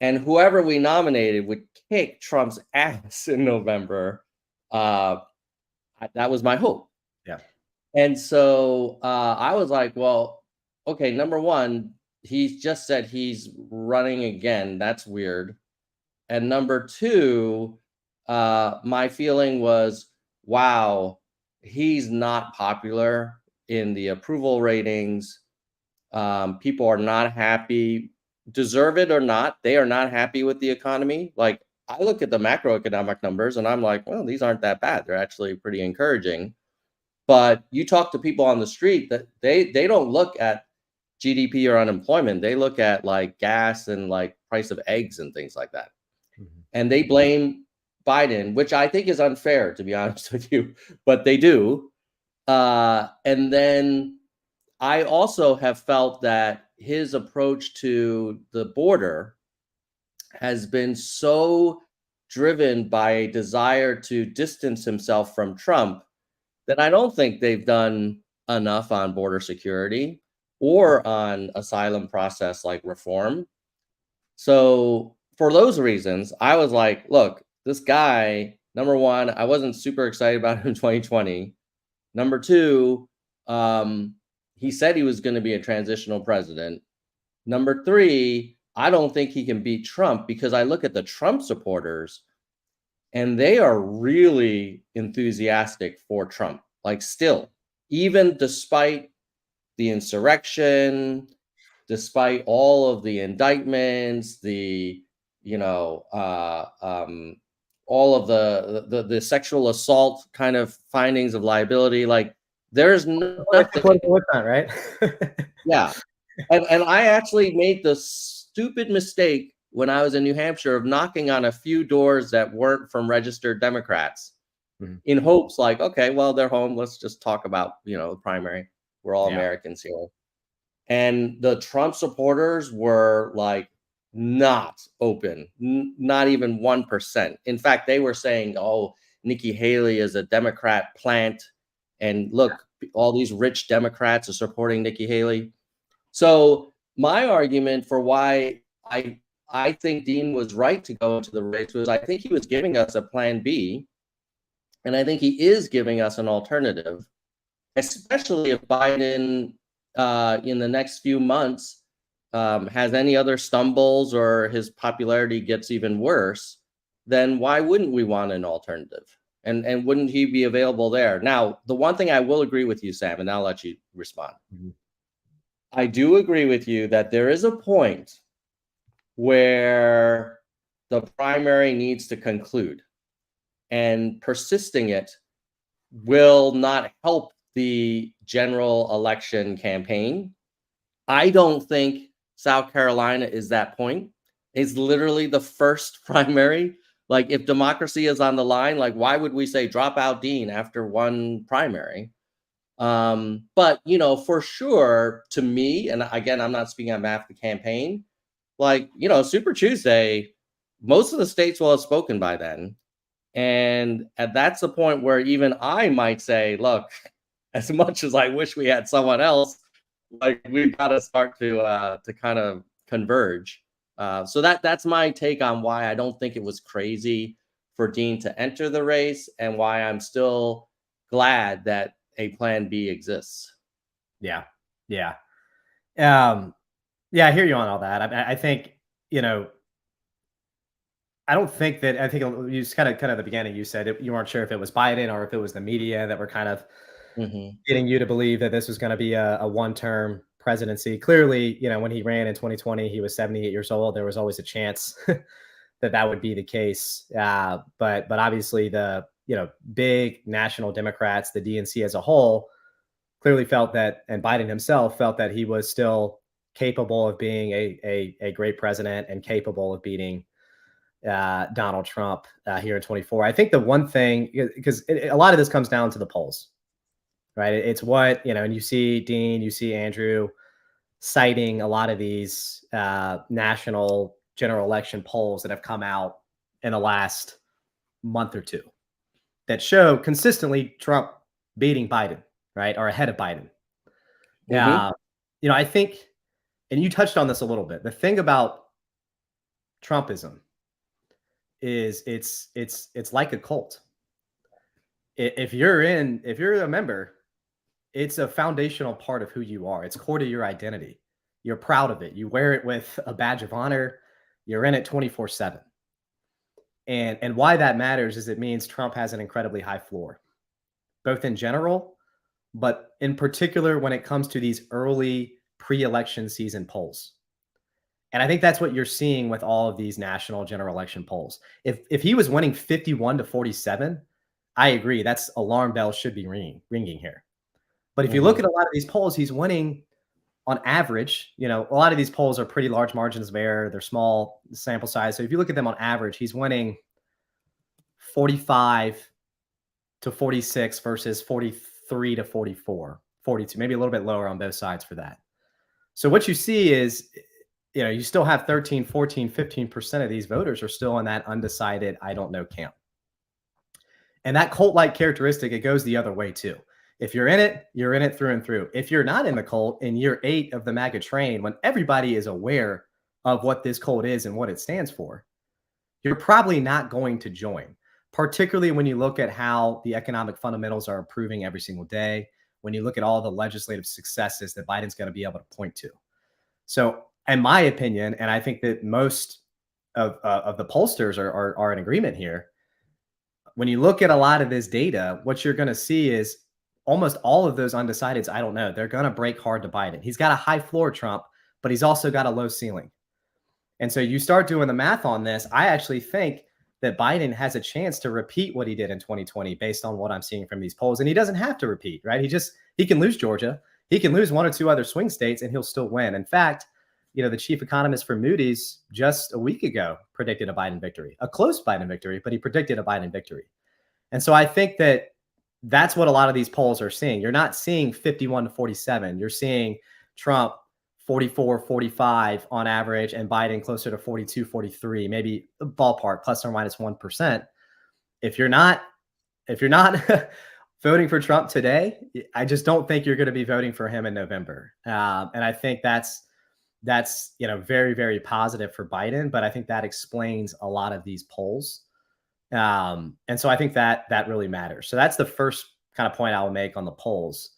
and whoever we nominated would kick Trump's ass in November. That was my hope. Yeah. And so I was like, well, okay, number one, he's just said he's running again. That's weird. And number two, my feeling was, wow, he's not popular in the approval ratings. People are not happy, deserve it or not. They are not happy with the economy. Like, I look at the macroeconomic numbers and I'm like, well, these aren't that bad. They're actually pretty encouraging. But you talk to people on the street, that they don't look at GDP or unemployment. They look at like gas and like price of eggs and things like that. Mm-hmm. And they blame Biden, which I think is unfair, to be honest with you, but they do. And then I also have felt that his approach to the border has been so driven by a desire to distance himself from Trump that I don't think they've done enough on border security or on asylum process like reform. So for those reasons, I was like, look, this guy, number one, I wasn't super excited about him in 2020. Number two, he said he was going to be a transitional president. Number three, I don't think he can beat Trump, because I look at the Trump supporters and they are really enthusiastic for Trump. Like, still, even despite the insurrection, despite all of the indictments, all of the sexual assault kind of findings of liability, like, there's nothing. Right? Yeah. And I actually made the stupid mistake when I was in New Hampshire of knocking on a few doors that weren't from registered Democrats, in hopes like, okay, well, they're home. Let's just talk about, the primary. We're all Americans here. And the Trump supporters were like not open, not even 1%. In fact, they were saying, oh, Nikki Haley is a Democrat plant. And look, all these rich Democrats are supporting Nikki Haley. So my argument for why I think Dean was right to go into the race was, I think he was giving us a plan B. And I think he is giving us an alternative, especially if Biden in the next few months has any other stumbles or his popularity gets even worse. Then why wouldn't we want an alternative? And wouldn't he be available there? Now, the one thing I will agree with you, Sam, and I'll let you respond. I do agree with you that there is a point where the primary needs to conclude, and persisting it will not help the general election campaign. I don't think South Carolina is that point. It's literally the first primary. Like, if democracy is on the line, like, why would we say drop out Dean after one primary? But, for sure, to me, and again, I'm not speaking on behalf of the campaign, like, Super Tuesday, most of the states will have spoken by then. And that's the point where even I might say, look, as much as I wish we had someone else, like, we've got to start to kind of converge. So that's my take on why I don't think it was crazy for Dean to enter the race, and why I'm still glad that a plan B exists. Yeah. I hear you on all that. I think, I don't think that, I think you just kind of at the beginning, you said you weren't sure if it was Biden or if it was the media that were kind of getting you to believe that this was going to be a one-term presidency. Clearly, when he ran in 2020, he was 78 years old. There was always a chance that would be the case. But obviously the, big national Democrats, the DNC as a whole, clearly felt that, and Biden himself felt that he was still capable of being a great president and capable of beating Donald Trump here in 24. I think the one thing, because a lot of this comes down to the polls, right? It's what, and you see Dean, you see Andrew, citing a lot of these national general election polls that have come out in the last month or two that show consistently Trump beating Biden, right, or ahead of Biden. Hmm. Uh, I think, and you touched on this a little bit. The thing about Trumpism is it's like a cult. If you're a member, it's a foundational part of who you are. It's core to your identity. You're proud of it. You wear it with a badge of honor. You're in it 24/7. And why that matters is it means Trump has an incredibly high floor, both in general, but in particular when it comes to these early pre-election season polls. And I think that's what you're seeing with all of these national general election polls. If he was winning 51-47, I agree. That's alarm bells should be ringing here. But if you look Hmm. at a lot of these polls, he's winning on average. A lot of these polls are pretty large margins of error. They're small sample size. So if you look at them on average, he's winning 45-46 versus 43-44, 42, maybe a little bit lower on both sides for that. So what you see is, you still have 13, 14, 15% of these voters are still in that undecided, I don't know camp. And that cult-like characteristic, it goes the other way too. If you're in it, you're in it through and through. If you're not in the cult in year 8 of the MAGA train, when everybody is aware of what this cult is and what it stands for, you're probably not going to join, particularly when you look at how the economic fundamentals are improving every single day, when you look at all the legislative successes that Biden's going to be able to point to. So, in my opinion, and I think that most of the pollsters are in agreement here, when you look at a lot of this data, what you're going to see is almost all of those undecideds, I don't know, they're going to break hard to Biden. He's got a high floor, Trump, but he's also got a low ceiling. And so you start doing the math on this. I actually think that Biden has a chance to repeat what he did in 2020 based on what I'm seeing from these polls. And he doesn't have to repeat, right? He can lose Georgia. He can lose one or two other swing states and he'll still win. In fact, the chief economist for Moody's just a week ago predicted a Biden victory, a close Biden victory, but he predicted a Biden victory. And so I think that that's what a lot of these polls are seeing. You're not seeing 51-47. You're seeing Trump 44-45 on average and Biden closer to 42-43, maybe ballpark plus or minus 1%. If you're not voting for Trump today, I just don't think you're going to be voting for him in November. And I think that's very, very positive for Biden, but I think that explains a lot of these polls. And so I think that really matters. So that's the first kind of point I will make on the polls.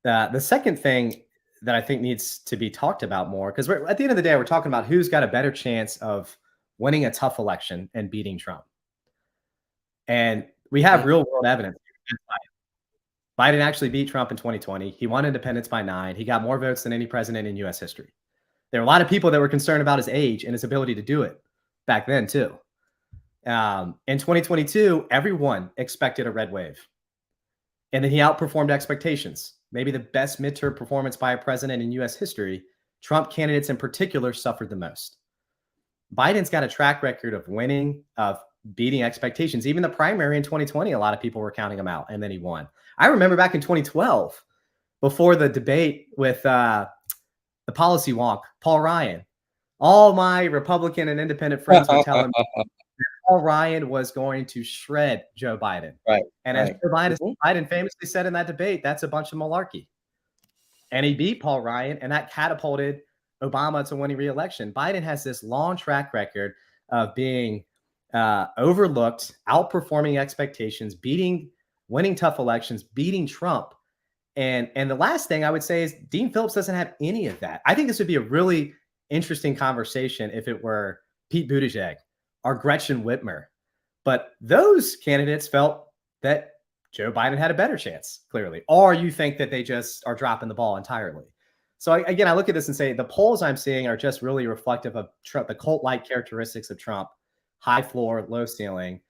The second thing that I think needs to be talked about more, because at the end of the day, we're talking about who's got a better chance of winning a tough election and beating Trump. And we have real world evidence. Biden actually beat Trump in 2020. He won independence by 9. He got more votes than any president in U.S. history. There were a lot of people that were concerned about his age and his ability to do it back then, too. In 2022, everyone expected a red wave. And then he outperformed expectations. Maybe the best midterm performance by a president in U.S. history. Trump candidates in particular suffered the most. Biden's got a track record of winning, of beating expectations. Even the primary in 2020, a lot of people were counting him out, and then he won. I remember back in 2012, before the debate with the policy wonk, Paul Ryan, all my Republican and independent friends were telling me Paul Ryan was going to shred Joe Biden. Right. And as Joe Biden famously said in that debate, that's a bunch of malarkey. And he beat Paul Ryan, and that catapulted Obama to winning re-election. Biden has this long track record of being overlooked, outperforming expectations, winning tough elections, beating Trump. And the last thing I would say is Dean Phillips doesn't have any of that. I think this would be a really interesting conversation if it were Pete Buttigieg or Gretchen Whitmer. But those candidates felt that Joe Biden had a better chance, clearly. Or you think that they just are dropping the ball entirely. So again, I look at this and say the polls I'm seeing are just really reflective of Trump, the cult-like characteristics of Trump, high floor, low ceiling.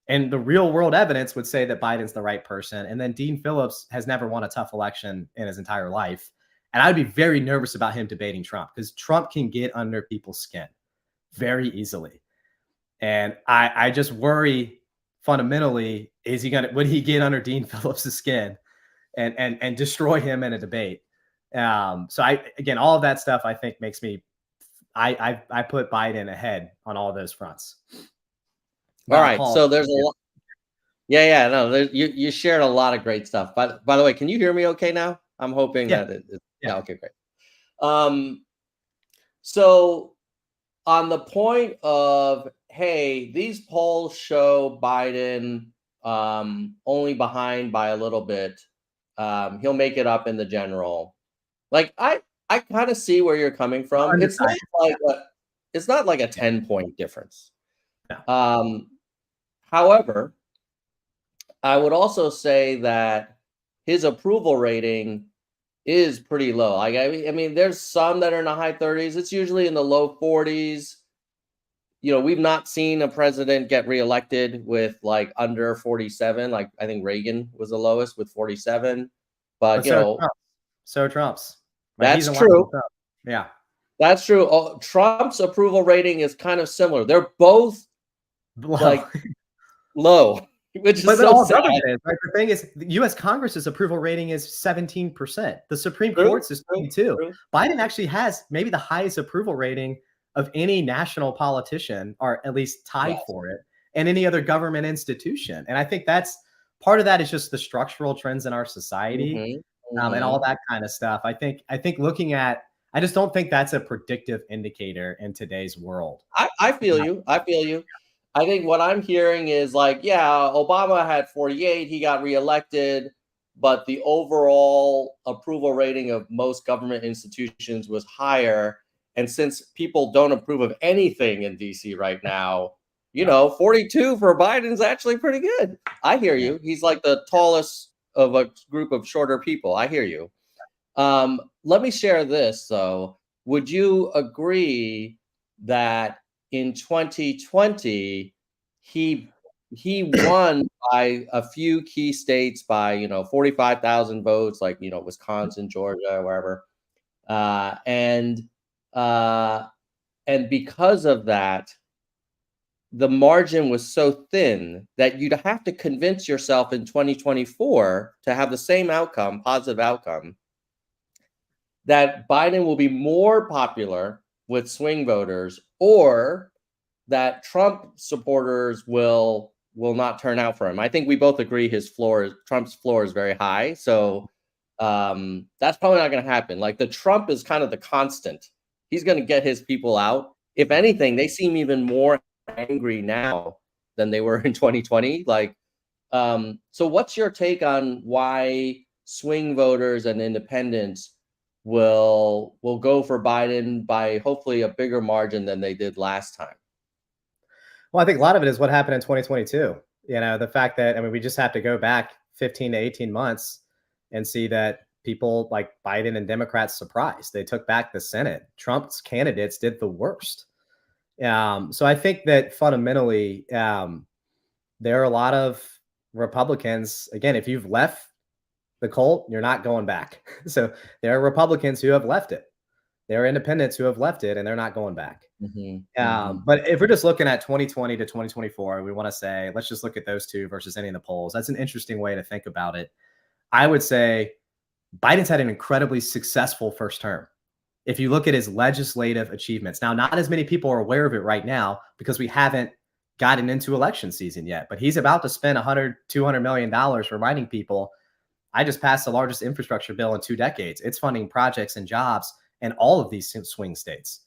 And the real world evidence would say that Biden's the right person. And then Dean Phillips has never won a tough election in his entire life. And I'd be very nervous about him debating Trump because Trump can get under people's skin very easily. And I just worry fundamentally, would he get under Dean Phillips' skin and destroy him in a debate? So again, all of that stuff I think makes me, I put Biden ahead on all those fronts. All But right. Paul, So there's a lot. Yeah. No, you shared a lot of great stuff. By the way, can you hear me okay now? I'm hoping yeah, that yeah. yeah. Okay, great. Um, so on the point of, hey, these polls show Biden only behind by a little bit. He'll make it up in the general. Like I kind of see where you're coming from. Undecided. It's not like a Yeah. 10-point difference. No. Um, However, I would also say that his approval rating is pretty low. Like I mean, there's some that are in the high 30s. It's usually in the low 40s. We've not seen a president get reelected with like under 47. Like I think Reagan was the lowest with 47. But But so Trump. So Trump's. Like he's that's in line with true. Trump. Yeah. That's true. Trump's approval rating is kind of similar. They're both Low. like low, which is But so all sad. government is, right? The thing is, the U.S. Congress's approval rating is 17%. The Supreme True, Court's is true, 22. true. Biden actually has maybe the highest approval rating of any national politician, or at least tied Yes. for it, and any other government institution. And I think that's part of that is just the structural trends in our society, Mhm, and mhm. all that kind of stuff. I think looking at, I just don't think that's a predictive indicator in today's world. I feel you. I feel you. I think what I'm hearing is like, yeah, Obama had 48, he got reelected, but the overall approval rating of most government institutions was higher. And since people don't approve of anything in DC right now, Yeah. 42 for Biden's actually pretty good. I hear Yeah. you. He's like the tallest of a group of shorter people. I hear you. Let me share this though. Would you agree that in 2020 he he won by a few key states by 45,000 votes, like Wisconsin, Georgia, wherever, uh, and uh, and because of that, the margin was so thin that you'd have to convince yourself in 2024 to have the same outcome, positive outcome, that Biden will be more popular with swing voters, or that Trump supporters will not turn out for him. I think we both agree Trump's floor is very high. So that's probably not going to happen. Like the Trump is kind of the constant. He's going to get his people out. If anything, they seem even more angry now than they were in 2020. So what's your take on why swing voters and independents will go for Biden by hopefully a bigger margin than they did last time? Well, I think a lot of it is what happened in 2022. The fact that, I mean, we just have to go back 15 to 18 months and see that people like Biden and Democrats surprised. They took back the Senate. Trump's candidates did the worst. So I think that fundamentally, there are a lot of Republicans. Again, if you've left the cult, you're not going back. So there are Republicans who have left it. There are independents who have left it, and they're not going back. Mhm, mhm. But if we're just looking at 2020 to 2024, we want to say, let's just look at those two versus any of the polls. That's an interesting way to think about it. I would say Biden's had an incredibly successful first term. If you look at his legislative achievements, now, not as many people are aware of it right now because we haven't gotten into election season yet, but he's about to spend $200 million reminding people, I just passed the largest infrastructure bill in 2 decades. It's funding projects and jobs in all of these swing states.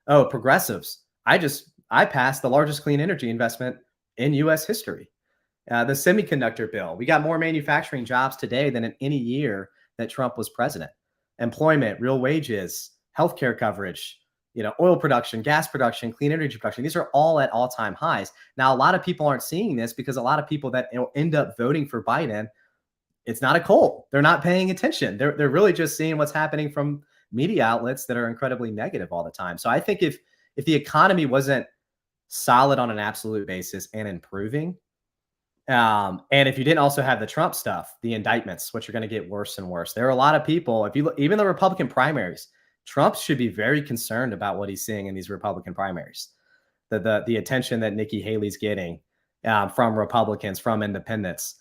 Oh, progressives. I passed the largest clean energy investment in U.S. history. The semiconductor bill. We got more manufacturing jobs today than in any year that Trump was president. Employment, real wages, healthcare coverage, oil production, gas production, clean energy production. These are all at all-time highs. Now, a lot of people aren't seeing this because a lot of people that end up voting for Biden, it's not a cult. They're not paying attention. They're really just seeing what's happening from media outlets that are incredibly negative all the time. So I think if the economy wasn't solid on an absolute basis and improving, and if you didn't also have the Trump stuff, the indictments, which are going to get worse and worse, there are a lot of people. If you look, even the Republican primaries, Trump should be very concerned about what he's seeing in these Republican primaries. The attention that Nikki Haley's getting from Republicans, from independents.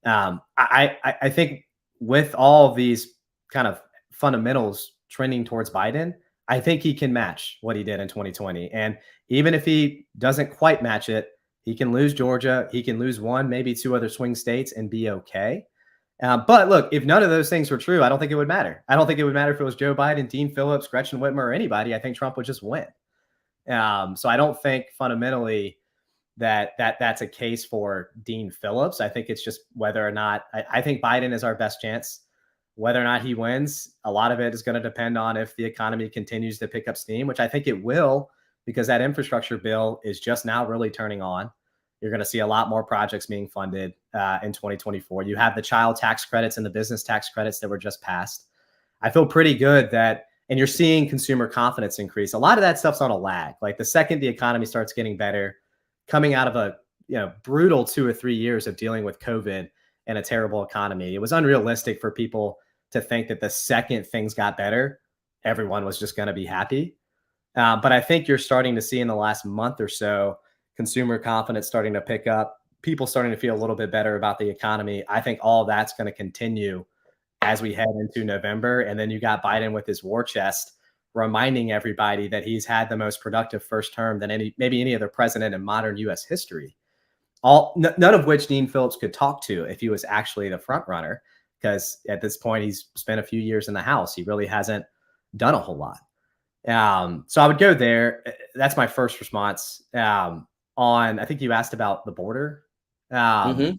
I think with all of these kind of fundamentals trending towards Biden, I think he can match what he did in 2020. And even if he doesn't quite match it, he can lose Georgia. He can lose one, maybe two other swing states and be okay. But look, if none of those things were true, I don't think it would matter. I don't think it would matter if it was Joe Biden, Dean Phillips, Gretchen Whitmer, or anybody. I think Trump would just win. So I don't think fundamentally that's a case for Dean Phillips. I think it's just whether or not I think Biden is our best chance. Whether or not he wins, a lot of it is going to depend on if the economy continues to pick up steam, which I think it will, because that infrastructure bill is just now really turning on. You're going to see a lot more projects being funded in 2024. You have the child tax credits and the business tax credits that were just passed. I feel pretty good that, and you're seeing consumer confidence increase. A lot of that stuff's on a lag. Like the second the economy starts getting better, coming out of a brutal 2 or 3 years of dealing with COVID and a terrible economy, it was unrealistic for people to think that the second things got better, everyone was just going to be happy. But I think you're starting to see in the last month or so, consumer confidence starting to pick up, people starting to feel a little bit better about the economy. I think all that's going to continue as we head into November. And then you got Biden with his war chest reminding everybody that he's had the most productive first term than maybe any other president in modern U.S. history. None of which Dean Phillips could talk to if he was actually the front runner, because at this point he's spent a few years in the House. He really hasn't done a whole lot. So I would go there. That's my first response. I think you asked about the border. I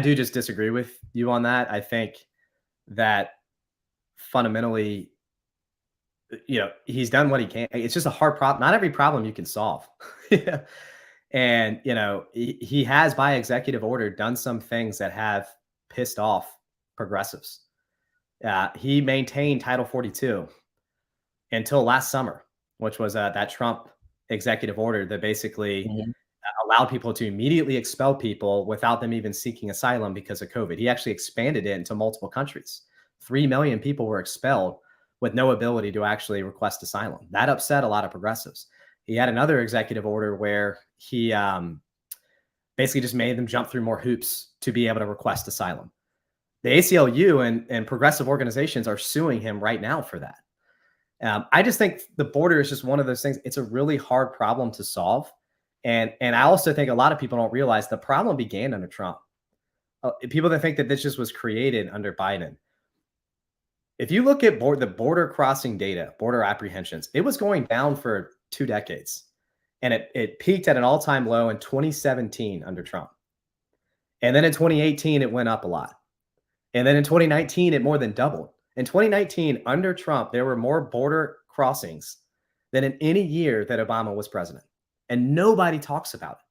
do just disagree with you on that. I think that fundamentally, he's done what he can. It's just a hard problem. Not every problem you can solve. And, he has by executive order done some things that have pissed off progressives. He maintained Title 42 until last summer, which was that Trump executive order that basically allowed people to immediately expel people without them even seeking asylum because of COVID. He actually expanded it into multiple countries. 3 million people were expelled with no ability to actually request asylum. That upset a lot of progressives. He had another executive order where he basically just made them jump through more hoops to be able to request asylum. The ACLU and progressive organizations are suing him right now for that. I just think the border is just one of those things. It's a really hard problem to solve. And I also think a lot of people don't realize the problem began under Trump. People that think that this just was created under Biden. If you look at the border crossing data, border apprehensions, it was going down for 2 decades. And it peaked at an all-time low in 2017 under Trump. And then in 2018, it went up a lot. And then in 2019, it more than doubled. In 2019, under Trump, there were more border crossings than in any year that Obama was president. And nobody talks about it.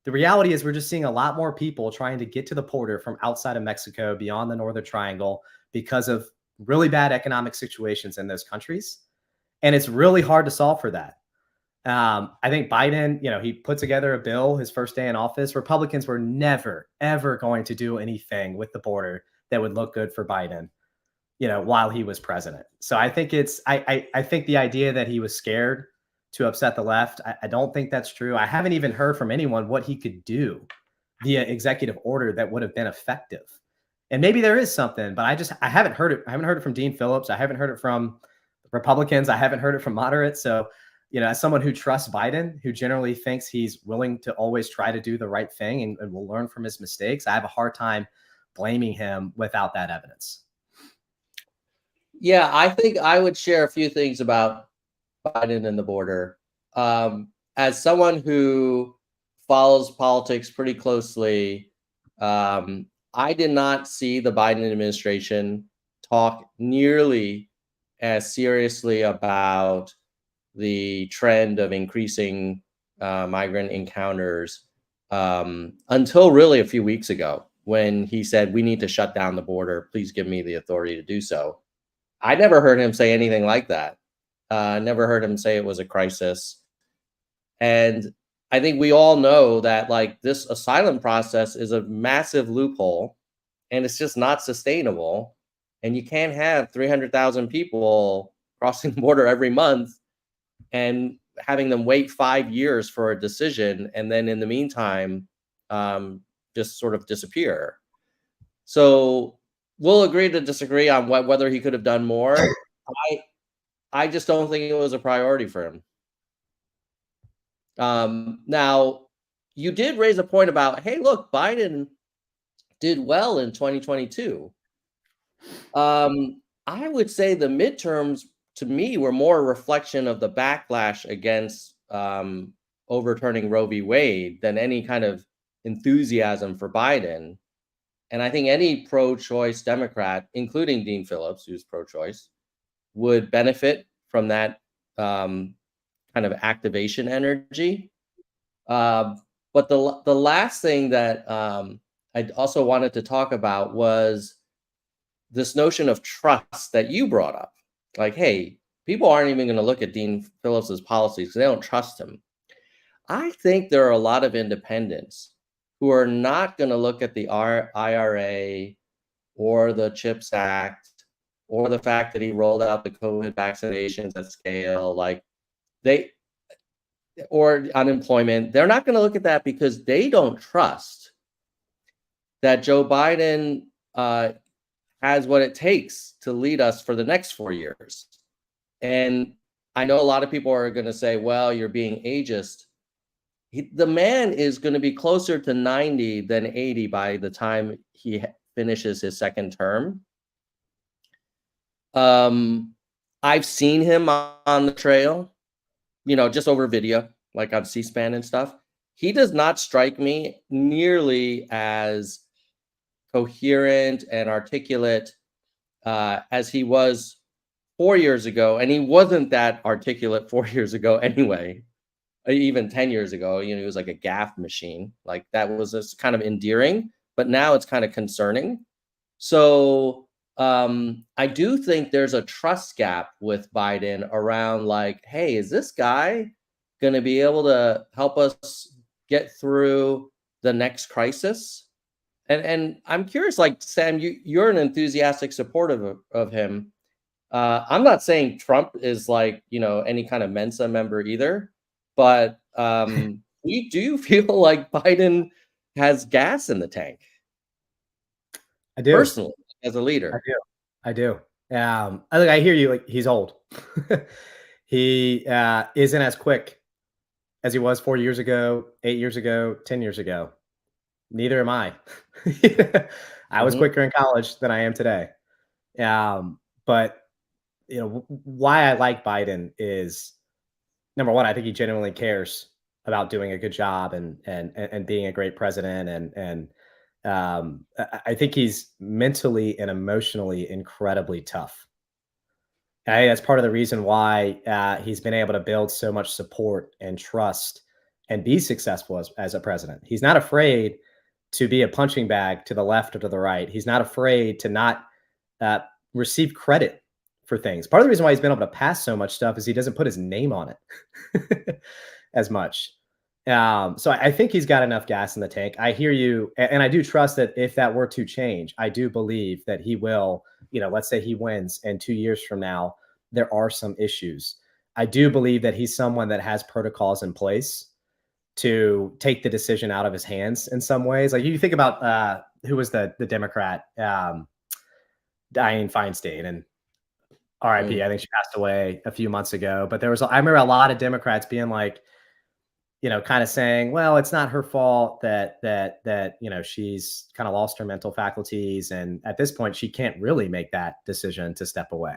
The reality is we're just seeing a lot more people trying to get to the border from outside of Mexico, beyond the Northern Triangle, because of really bad economic situations in those countries. And it's really hard to solve for that. I think Biden, he put together a bill his first day in office. Republicans were never, ever going to do anything with the border that would look good for Biden, while he was president. So I think I think the idea that he was scared to upset the left, I don't think that's true. I haven't even heard from anyone what he could do via executive order that would have been effective. And maybe there is something, but I haven't heard it. I haven't heard it from Dean Phillips. I haven't heard it from Republicans. I haven't heard it from moderates. So, as someone who trusts Biden, who generally thinks he's willing to always try to do the right thing and will learn from his mistakes, I have a hard time blaming him without that evidence. Yeah, I think I would share a few things about Biden and the border. As someone who follows politics pretty closely, I did not see the Biden administration talk nearly as seriously about the trend of increasing migrant encounters until really a few weeks ago, when he said, we need to shut down the border. Please give me the authority to do so. I never heard him say anything like that. Never heard him say it was a crisis. And I think we all know that this asylum process is a massive loophole, and it's just not sustainable. And you can't have 300,000 people crossing the border every month and having them wait 5 years for a decision, and then in the meantime, just sort of disappear. So we'll agree to disagree on whether he could have done more. I I just don't think it was a priority for him. Now, you did raise a point about, hey, look, Biden did well in 2022. I would say the midterms to me were more a reflection of the backlash against overturning Roe v. Wade than any kind of enthusiasm for Biden. And I think any pro-choice Democrat, including Dean Phillips, who's pro-choice, would benefit from that kind of activation energy. But the last thing that I also wanted to talk about was this notion of trust that you brought up. Like, hey, people aren't even going to look at Dean Phillips's policies because they don't trust him. I think there are a lot of independents who are not going to look at the IRA or the CHIPS Act or the fact that he rolled out the COVID vaccinations at scale, like they or unemployment. They're not going to look at that because they don't trust that Joe Biden has what it takes to lead us for the next 4 years. And I know a lot of people are going to say, well, you're being ageist. The man is going to be closer to 90 than 80 by the time he finishes his second term. I've seen him on the trail, just over video, like on C-SPAN and stuff. He does not strike me nearly as coherent and articulate as he was 4 years ago. And he wasn't that articulate 4 years ago anyway. Even 10 years ago, he was like a gaffe machine. Like that was just kind of endearing, but now it's kind of concerning. So I do think there's a trust gap with Biden around like, hey, is this guy going to be able to help us get through the next crisis? And I'm curious, like Sam, you're an enthusiastic supporter of him. I'm not saying Trump is like, any kind of Mensa member either. But we do feel like Biden has gas in the tank. I do. Personally, as a I leader. do. I do. I hear you. Like he's old. He isn't as quick as he was 4 years ago, 8 years ago, 10 years ago. Neither am I. I was quicker in college than I am today. But why I like Biden is, number one, I think he genuinely cares about doing a good job and being a great president. And I think he's mentally and emotionally incredibly tough. I think that's part of the reason why he's been able to build so much support and trust and be successful as a president. He's not afraid to be a punching bag to the left or to the right. He's not afraid to not receive credit for things. Part of the reason why he's been able to pass so much stuff is he doesn't put his name on it as much. So I think he's got enough gas in the tank. I hear you. And I do trust that if that were to change, I do believe that he will, let's say he wins and 2 years from now, there are some issues. I do believe that he's someone that has protocols in place to take the decision out of his hands in some ways. Like you think about who was the Democrat, Dianne Feinstein, and RIP. I think she passed away a few months ago. But I remember a lot of Democrats being like, kind of saying, well, it's not her fault that she's kind of lost her mental faculties. And at this point, she can't really make that decision to step away.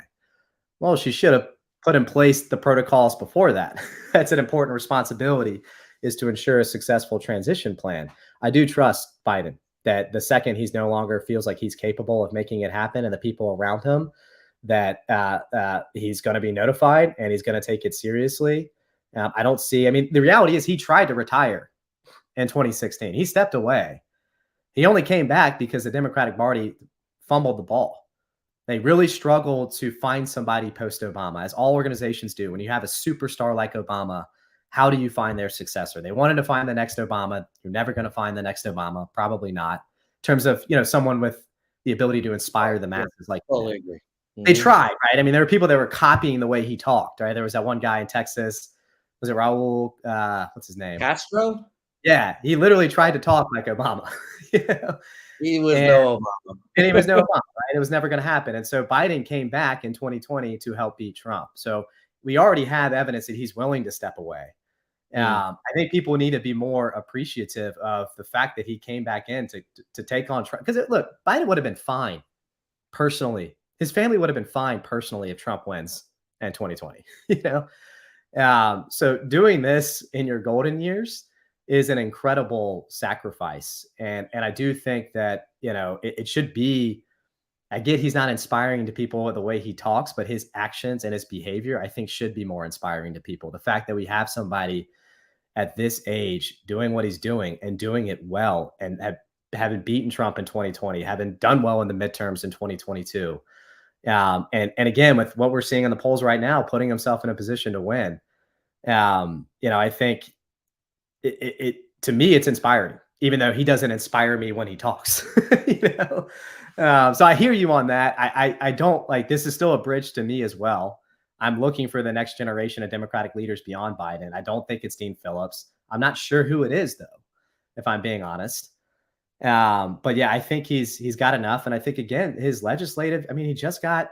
Well, she should have put in place the protocols before that. That's an important responsibility, is to ensure a successful transition plan. I do trust Biden that the second he's no longer feels like he's capable of making it happen, and the people around him, that he's going to be notified and he's going to take it seriously. The reality is he tried to retire in 2016. He stepped away. He only came back because the Democratic Party fumbled the ball. They really struggled to find somebody post-Obama, as all organizations do. When you have a superstar like Obama, how do you find their successor? They wanted to find the next Obama. You're never going to find the next Obama. Probably not. In terms of, someone with the ability to inspire the masses. Like, totally agree. They tried, right? I mean, there were people that were copying the way he talked, right? There was that one guy in Texas. Was it Raul? What's his name? Castro? Yeah, he literally tried to talk like Obama, you know? He was And no Obama. and he was no Obama, right? It was never gonna happen, and so Biden came back in 2020 to help beat Trump. So we already have evidence that he's willing to step away. Mm, I think people need to be more appreciative of the fact that he came back in to take on Trump. Because look, Biden would have been fine personally. His family would have been fine personally if Trump wins in 2020. You know, so doing this in your golden years is an incredible sacrifice, and I do think that it should be. I get he's not inspiring to people with the way he talks, but his actions and his behavior, I think, should be more inspiring to people. The fact that we have somebody at this age doing what he's doing and doing it well and having beaten Trump in 2020, having done well in the midterms in 2022. And again, with what we're seeing in the polls right now, putting himself in a position to win. I think it to me, it's inspiring, even though he doesn't inspire me when he talks. you know, so I hear you on that. I don't like this is still a bridge to me as well. I'm looking for the next generation of Democratic leaders beyond Biden. I don't think it's Dean Phillips. I'm not sure who it is though, if I'm being honest. But yeah, I think he's got enough, and I think again his legislative. I mean, he just got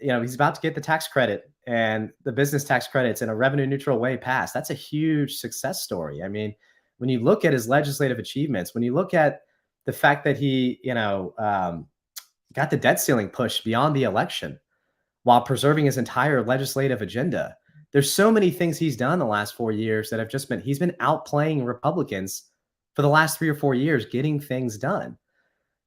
he's about to get the tax credit and the business tax credits in a revenue neutral way passed. That's a huge success story. I mean, when you look at his legislative achievements, when you look at the fact that he, got the debt ceiling pushed beyond the election while preserving his entire legislative agenda, there's so many things he's done the last 4 years that have just been, he's been outplaying Republicans for the last 3 or 4 years, getting things done.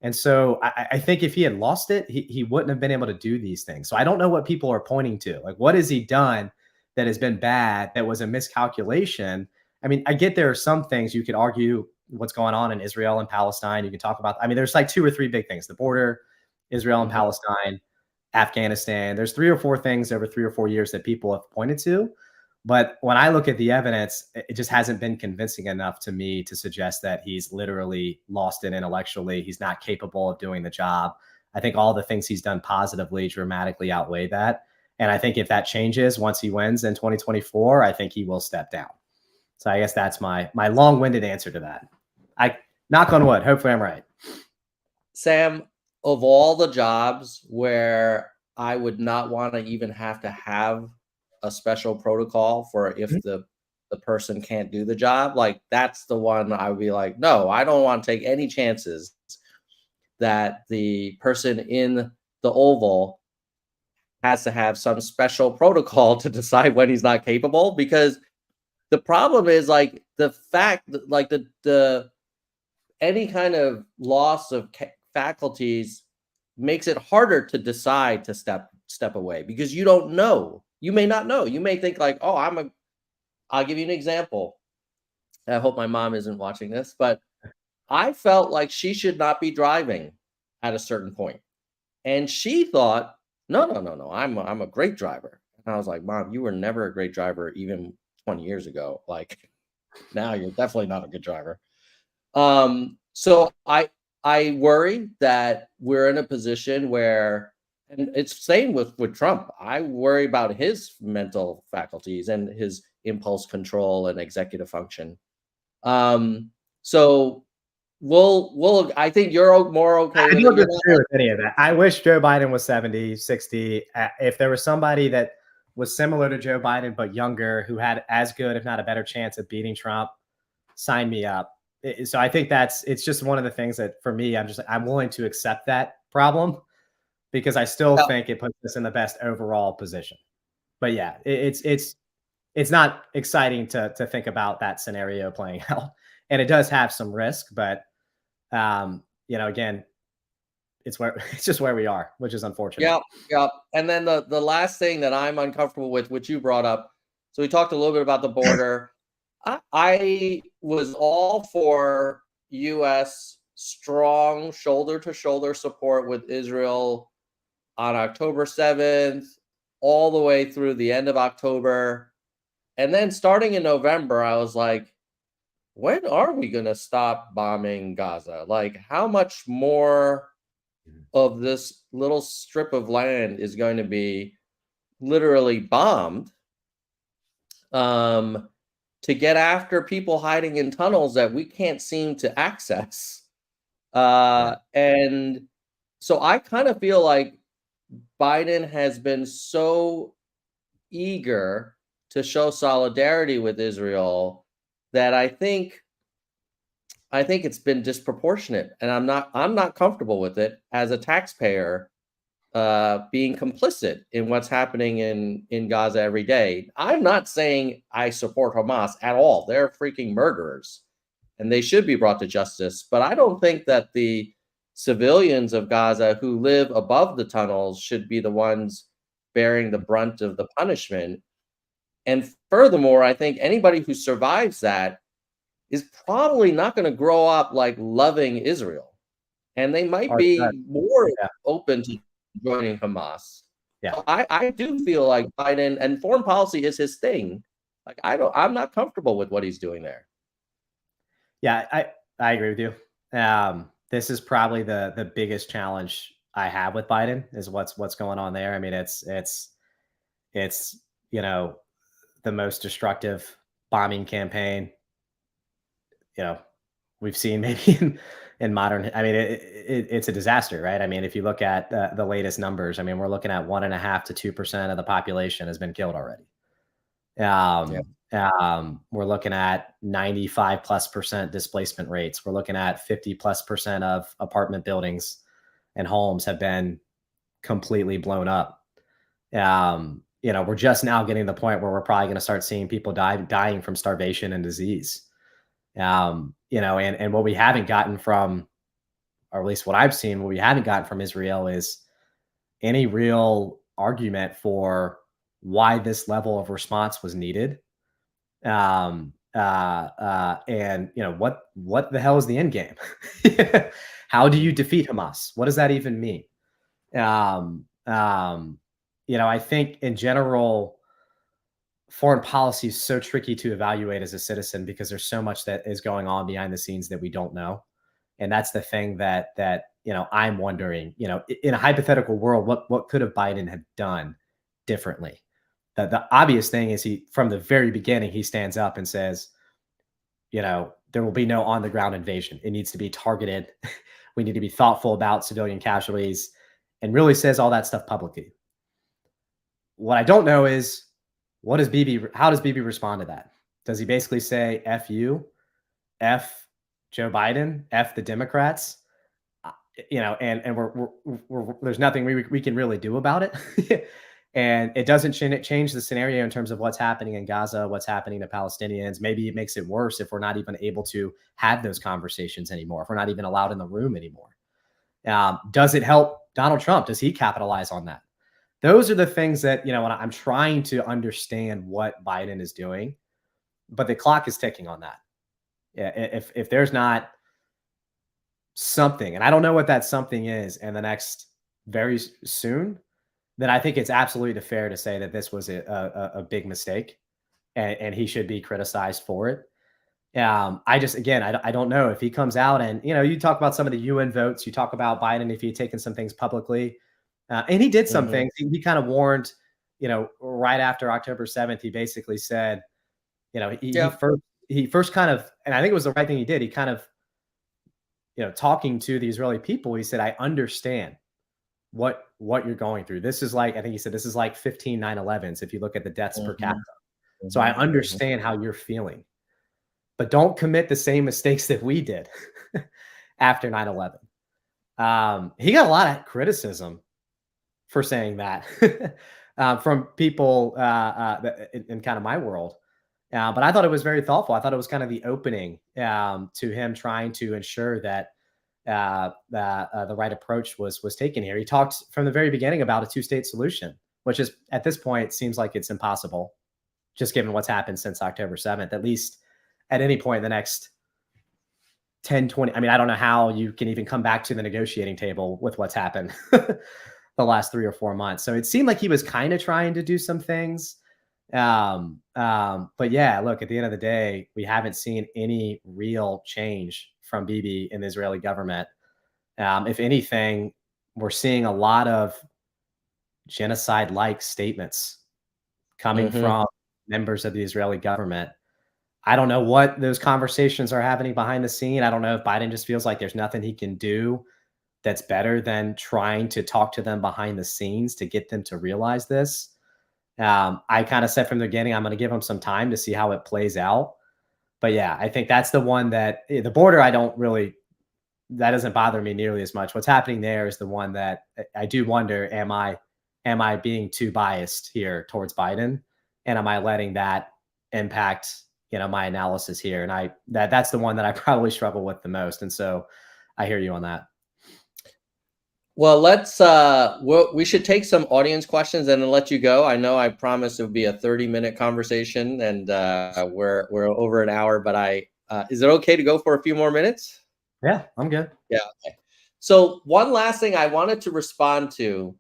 And so I think if he had lost it, he wouldn't have been able to do these things. So I don't know what people are pointing to. Like, what has he done that has been bad, that was a miscalculation? I mean, I get there are some things you could argue what's going on in Israel and Palestine. You can talk about, I mean, there's like 2 or 3 big things: the border, Israel and mhm. Palestine, Afghanistan. There's 3 or 4 things over 3 or 4 years that people have pointed to. But when I look at the evidence, it just hasn't been convincing enough to me to suggest that he's literally lost it intellectually. He's not capable of doing the job. I think all the things he's done positively dramatically outweigh that. And I think if that changes once he wins in 2024, I think he will step down. So I guess that's my long-winded answer to that. I knock on wood. Hopefully I'm right. Sam, of all the jobs where I would not want to even have a special protocol for if the person can't do the job, like that's the one I would be like, no, I don't want to take any chances that the person in the Oval has to have some special protocol to decide when he's not capable, because the problem is like the fact that like the any kind of loss of faculties makes it harder to decide to step away, because you don't know. You may not know. You may think like, oh, I'll give you an example. I hope my mom isn't watching this, but I felt like she should not be driving at a certain point. And she thought, no, no, no, no, I'm a great driver. And I was like, Mom, you were never a great driver even 20 years ago. Like now you're definitely not a good driver. So I worry that we're in a position where, and it's same with Trump. I worry about his mental faculties and his impulse control and executive function. So we'll I think you're more okay I with it. don't You're not disagree like, with any of that. I wish Joe Biden was 70, 60. If there was somebody that was similar to Joe Biden but younger, who had as good, if not a better chance of beating Trump, sign me up. So I think it's just one of the things that for me, I'm willing to accept that problem because I still yeah, think it puts us in the best overall position. But yeah, it's not exciting to think about that scenario playing out, and it does have some risk. But again, it's just where we are, which is unfortunate. yeah, yeah. And then the last thing that I'm uncomfortable with, which you brought up. So we talked a little bit about the border. I was all for U.S. strong shoulder to shoulder support with Israel on October 7th, all the way through the end of October. And then starting in November, I was like, when are we going to stop bombing Gaza? Like, how much more of this little strip of land is going to be literally bombed? Um, to get after people hiding in tunnels that we can't seem to access. Yeah. And so I kind of feel like Biden has been so eager to show solidarity with Israel that I think it's been disproportionate, and I'm not comfortable with it as a taxpayer, being complicit in what's happening in Gaza every day. I'm not saying I support Hamas at all. They're freaking murderers, and they should be brought to justice. But I don't think that the civilians of Gaza who live above the tunnels should be the ones bearing the brunt of the punishment. And furthermore, I think anybody who survives that is probably not going to grow up like loving Israel, and they might Hard said. be more Yeah. open to joining Hamas. Yeah. So I do feel like Biden and foreign policy is his thing. Like I'm not comfortable with what he's doing there. Yeah, I agree with you. This is probably the biggest challenge I have with Biden is what's going on there. I mean, it's you know the most destructive bombing campaign we've seen maybe in modern. I mean, it's a disaster, right? I mean, if you look at the latest numbers, I mean, we're looking at 1.5 to 2% of the population has been killed already. Yeah. We're looking at 95+% displacement rates. We're looking at 50+% of apartment buildings and homes have been completely blown up. We're just now getting to the point where we're probably going to start seeing people dying from starvation and disease. And what we haven't gotten from, or at least what I've seen, what we haven't gotten from Israel is any real argument for why this level of response was needed. And what the hell is the end game? How do you defeat Hamas? What does that even mean? Um, um, I think in general, foreign policy is so tricky to evaluate as a citizen because there's so much that is going on behind the scenes that we don't know. And that's the thing that I'm wondering, in a hypothetical world, what could have Biden have done differently? The obvious thing is he from the very beginning, he stands up and says, there will be no on the ground invasion. It needs to be targeted. We need to be thoughtful about civilian casualties and really says all that stuff publicly. What I don't know is how does Bibi respond to that? Does he basically say F you, F Joe Biden, F the Democrats? And we're there's nothing we can really do about it. And it doesn't change the scenario in terms of what's happening in Gaza, what's happening to Palestinians. Maybe it makes it worse if we're not even able to have those conversations anymore, if we're not even allowed in the room anymore. Does it help Donald Trump? Does he capitalize on that? Those are the things that, when I'm trying to understand what Biden is doing, but the clock is ticking on that. Yeah, if there's not something, and I don't know what that something is in the next very soon, then I think it's absolutely fair to say that this was a big mistake and he should be criticized for it. I don't know if he comes out and, you talk about some of the UN votes, you talk about Biden, if he had taken some things publicly, and he did some Mhm. things. He kind of warned, right after October 7th, he basically said, Yeah. he first kind of, and I think it was the right thing he did. He kind of, talking to the Israeli people, he said, I understand what you're going through. This is like, I think he said, this is like 15 9/11s if you look at the deaths per capita. Mhm. So I Mhm. Mhm. understand how you're feeling, but don't commit the same mistakes that we did after 9/11. He got a lot of criticism for saying that from people in kind of my world. But I thought it was very thoughtful. I thought it was kind of the opening to him trying to ensure that the right approach was taken here. He talked from the very beginning about a two-state solution, which is at this point seems like it's impossible, just given what's happened since October 7th. At least at any point in the next 10, 20. I mean, I don't know how you can even come back to the negotiating table with what's happened the last 3 or 4 months. So it seemed like he was kind of trying to do some things. But yeah, look, at the end of the day, we haven't seen any real change from Bibi in the Israeli government. If anything, we're seeing a lot of genocide like statements coming Mhm. from members of the Israeli government. I don't know what those conversations are happening behind the scene. I don't know if Biden just feels like there's nothing he can do that's better than trying to talk to them behind the scenes to get them to realize this. I kind of said from the beginning, I'm going to give him some time to see how it plays out. But yeah, I think that's the one that the border, I don't really, that doesn't bother me nearly as much. What's happening there is the one that I do wonder, am I being too biased here towards Biden? And am I letting that impact, my analysis here? And that's the one that I probably struggle with the most. And so I hear you on that. Well, we should take some audience questions and then let you go. I know I promised it would be a 30-minute conversation, and we're over an hour, but is it okay to go for a few more minutes? Yeah, I'm good. Yeah. Okay. So one last thing I wanted to respond to,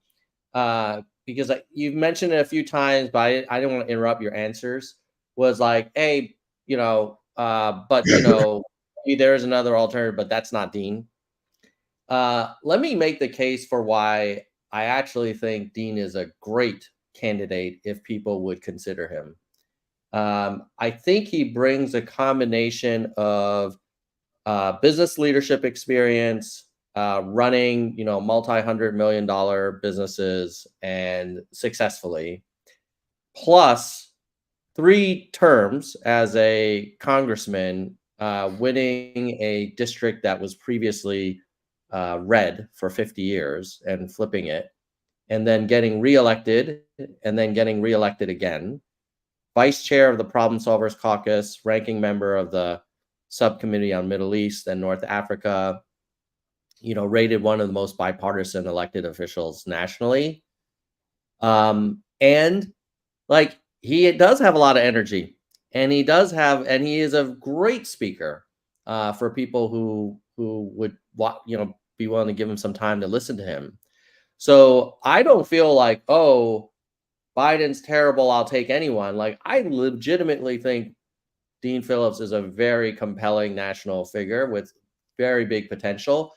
because you've mentioned it a few times, but I didn't want to interrupt your answers, was like, hey, but maybe there is another alternative, but that's not Dean. Let me make the case for why I actually think Dean is a great candidate if people would consider him. I think he brings a combination of business leadership experience, running, multi-$100 million businesses and successfully, plus 3 terms as a congressman, winning a district that was previously red for 50 years and flipping it, and then getting reelected, and then getting reelected again. Vice chair of the Problem Solvers Caucus, ranking member of the Subcommittee on Middle East and North Africa, rated one of the most bipartisan elected officials nationally. And like, he does have a lot of energy, and he is a great speaker for people who would be willing to give him some time to listen to him. So I don't feel like, oh, Biden's terrible, I'll take anyone. Like, I legitimately think Dean Phillips is a very compelling national figure with very big potential.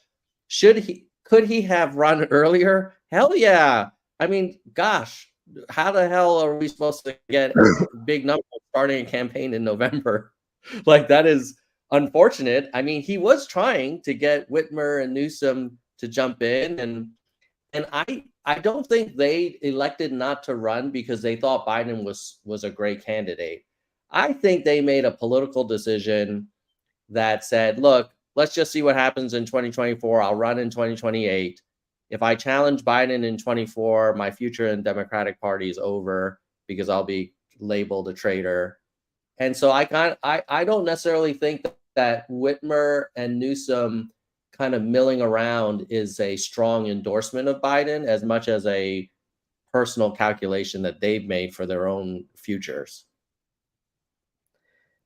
Could he have run earlier? Hell yeah. I mean, gosh, how the hell are we supposed to get big numbers starting a campaign in November? Like, that is unfortunate. I mean, he was trying to get Whitmer and Newsom to jump in, and I don't think they elected not to run because they thought Biden was a great candidate. I think they made a political decision that said, look, let's just see what happens in 2024. I'll run in 2028. If I challenge Biden in 24, my future in Democratic Party is over because I'll be labeled a traitor. And so I don't necessarily think that Whitmer and Newsom kind of milling around is a strong endorsement of Biden as much as a personal calculation that they've made for their own futures.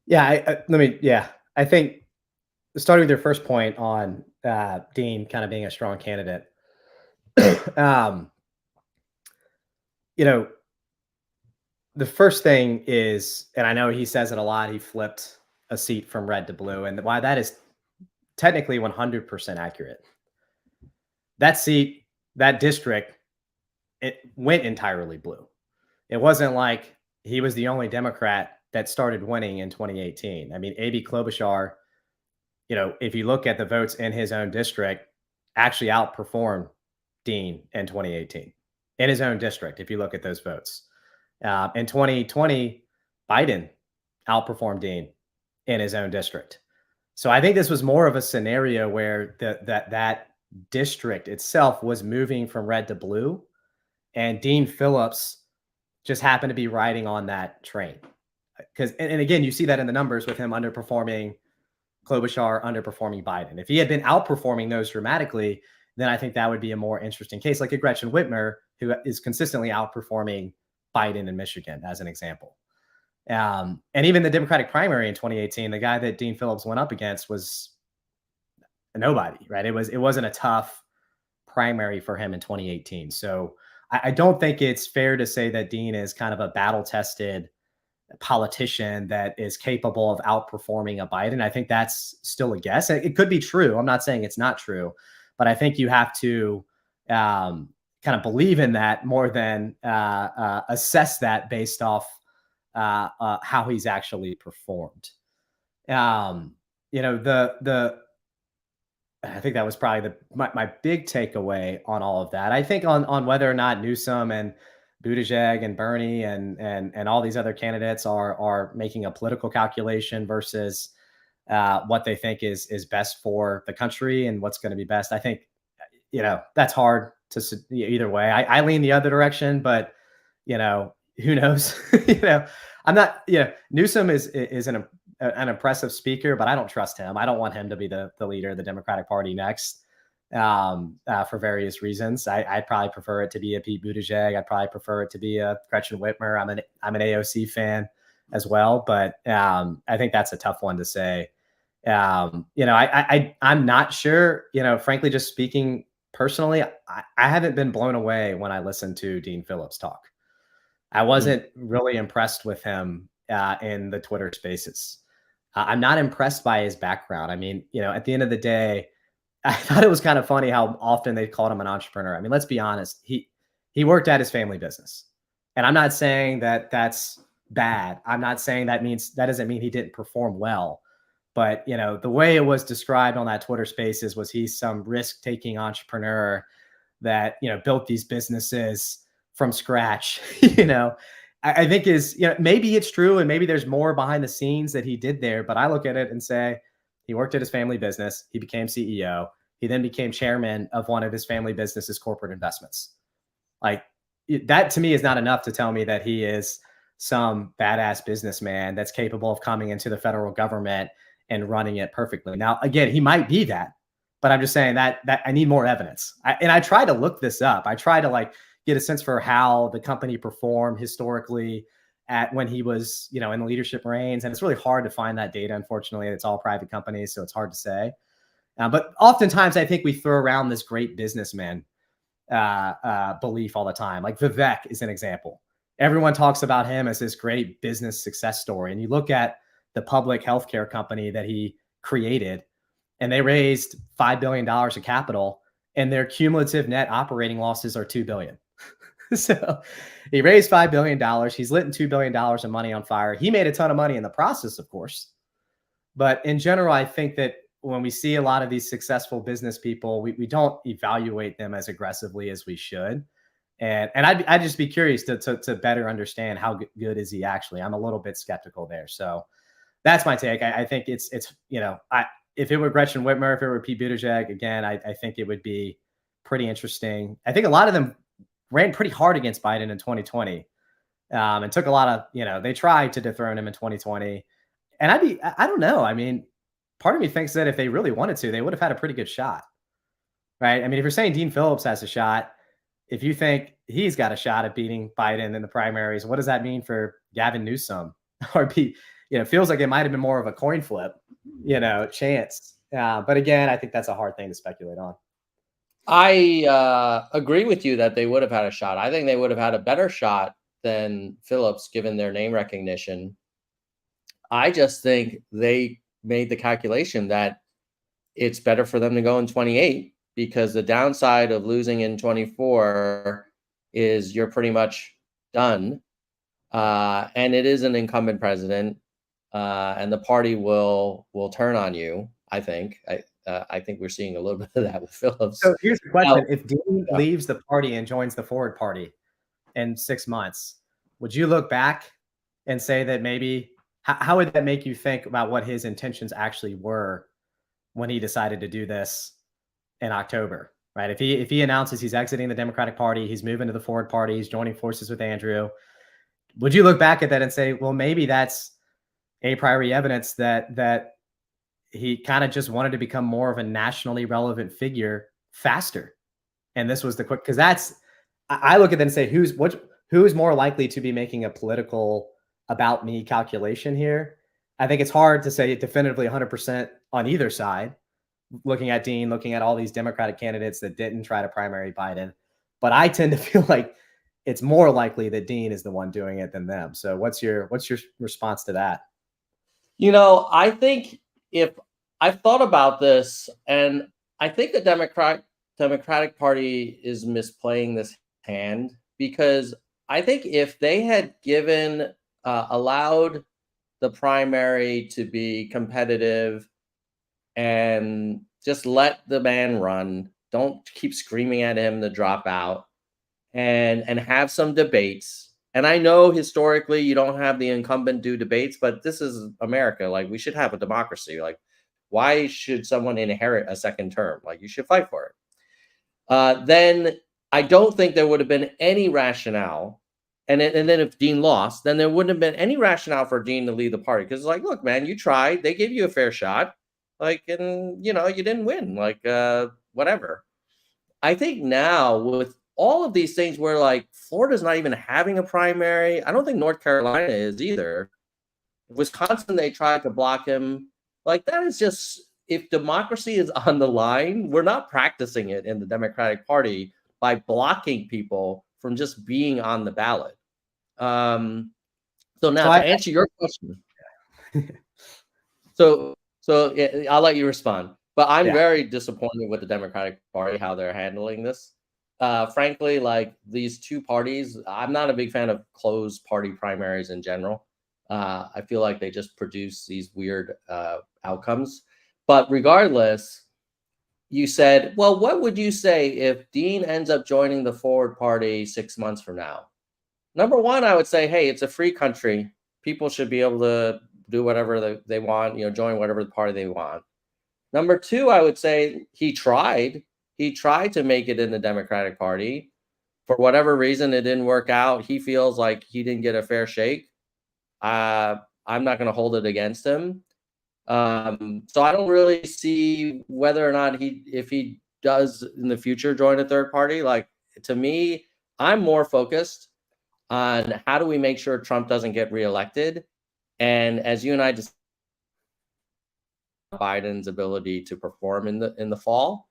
Yeah, I think starting with your first point on Dean kind of being a strong candidate, um, the first thing is, and I know he says it a lot, he flipped a seat from red to blue, and why that is technically 100% accurate. That seat, that district, it went entirely blue. It wasn't like he was the only Democrat that started winning in 2018. I mean, A.B. Klobuchar, if you look at the votes in his own district, actually outperformed Dean in 2018 in his own district. If you look at those votes, in 2020, Biden outperformed Dean in his own district. So I think this was more of a scenario where that district itself was moving from red to blue, and Dean Phillips just happened to be riding on that train. And again, you see that in the numbers with him underperforming Klobuchar, underperforming Biden. If he had been outperforming those dramatically, then I think that would be a more interesting case, like a Gretchen Whitmer, who is consistently outperforming Biden in Michigan, as an example. And even the Democratic primary in 2018, the guy that Dean Phillips went up against was a nobody, right? It wasn't a tough primary for him in 2018. So I don't think it's fair to say that Dean is kind of a battle-tested politician that is capable of outperforming a Biden. I think that's still a guess. It could be true. I'm not saying it's not true, but I think you have to kind of believe in that more than assess that based off how he's actually performed. Um, the I think that was probably my big takeaway on all of that. I think on whether or not Newsom and Buttigieg and Bernie and all these other candidates are making a political calculation versus what they think is best for the country and what's going to be best. I think that's hard to either way. I lean the other direction, but who knows? I'm not. Newsom is an impressive speaker, but I don't trust him. I don't want him to be the leader of the Democratic Party next, for various reasons. I'd probably prefer it to be a Pete Buttigieg. I'd probably prefer it to be a Gretchen Whitmer. I'm an AOC fan as well, but I think that's a tough one to say. I'm not sure. Frankly, just speaking personally, I haven't been blown away when I listened to Dean Phillips talk. I wasn't really impressed with him in the Twitter Spaces. I'm not impressed by his background. I mean, at the end of the day, I thought it was kind of funny how often they called him an entrepreneur. I mean, let's be honest. He worked at his family business, and I'm not saying that that's bad. I'm not saying that doesn't mean he didn't perform well. But the way it was described on that Twitter Spaces was he's some risk-taking entrepreneur that built these businesses from scratch. I think maybe it's true, and maybe there's more behind the scenes that he did there. But I look at it and say he worked at his family business. He became CEO. He then became chairman of one of his family business's corporate investments. Like that to me is not enough to tell me that he is some badass businessman that's capable of coming into the federal government and running it perfectly. Now, again, he might be that, but I'm just saying that I need more evidence. I try to look this up. I try to get a sense for how the company performed historically at when he was, in the leadership reins. And it's really hard to find that data. Unfortunately, it's all private companies, so it's hard to say. But oftentimes I think we throw around this great businessman belief all the time. Like Vivek is an example. Everyone talks about him as this great business success story. And you look at the public healthcare company that he created, and they raised $5 billion of capital, and their cumulative net operating losses are $2 billion. So he raised $5 billion. He's lit $2 billion of money on fire. He made a ton of money in the process, of course. But in general, I think that when we see a lot of these successful business people, we don't evaluate them as aggressively as we should. And I'd just be curious to better understand how good is he actually. I'm a little bit skeptical there. So that's my take. I think it's if it were Gretchen Whitmer, if it were Pete Buttigieg, again, I think it would be pretty interesting. I think a lot of them ran pretty hard against Biden in 2020, and took a lot of, they tried to dethrone him in 2020. And I don't know. I mean, part of me thinks that if they really wanted to, they would have had a pretty good shot, right? I mean, if you're saying Dean Phillips has a shot, if you think he's got a shot at beating Biden in the primaries, what does that mean for Gavin Newsom? Or feels like it might have been more of a coin flip, chance. But again, I think that's a hard thing to speculate on. I agree with you that they would have had a shot. I think they would have had a better shot than Phillips, given their name recognition. I just think they made the calculation that it's better for them to go in 28, because the downside of losing in 24 is you're pretty much done. And it is an incumbent president, and the party will turn on you. I think. I think we're seeing a little bit of that with Phillips. So here's the question: if Dean leaves the party and joins the Forward Party in 6 months, would you look back and say that maybe how would that make you think about what his intentions actually were when he decided to do this in October? Right? If he announces he's exiting the Democratic Party, he's moving to the Forward Party, he's joining forces with Andrew. Would you look back at that and say, well, maybe that's a priori evidence that he kind of just wanted to become more of a nationally relevant figure faster? And this was the quick, because I look at that and say, who's more likely to be making a political about me calculation here? I think it's hard to say definitively 100% on either side, looking at Dean, looking at all these Democratic candidates that didn't try to primary Biden. But I tend to feel like it's more likely that Dean is the one doing it than them. So what's your response to that? I think if I've thought about this, and I think the Democratic Party is misplaying this hand, because I think if they had allowed the primary to be competitive and just let the man run. Don't keep screaming at him to drop out, and have some debates. And I know historically you don't have the incumbent do debates, but this is America. Like, we should have a democracy. Like, why should someone inherit a second term? Like, you should fight for it. Then I don't think there would have been any rationale. And then if Dean lost, then there wouldn't have been any rationale for Dean to leave the party, because it's like, look, man, you tried. They gave you a fair shot. Like, and you didn't win. Like, whatever. I think now with all of these things where like Florida's not even having a primary, I don't think North Carolina is either. Wisconsin, they tried to block him. Like, that is just, if democracy is on the line, we're not practicing it in the Democratic Party by blocking people from just being on the ballot. So now, to answer your question, so yeah, I'll let you respond. But I'm very disappointed with the Democratic Party, how they're handling this. Frankly, like, these two parties, I'm not a big fan of closed party primaries in general. I feel like they just produce these weird outcomes. But regardless, you said, well, what would you say if Dean ends up joining the Forward Party 6 months from now? Number one, I would say, hey, it's a free country. People should be able to do whatever they want, join whatever the party they want. Number two, I would say he tried. He tried to make it in the Democratic Party. For whatever reason, it didn't work out. He feels like he didn't get a fair shake. I'm not going to hold it against him. So I don't really see whether or not if he does in the future join a third party. Like, to me, I'm more focused on how do we make sure Trump doesn't get reelected. And as you and I just Biden's ability to perform in the fall.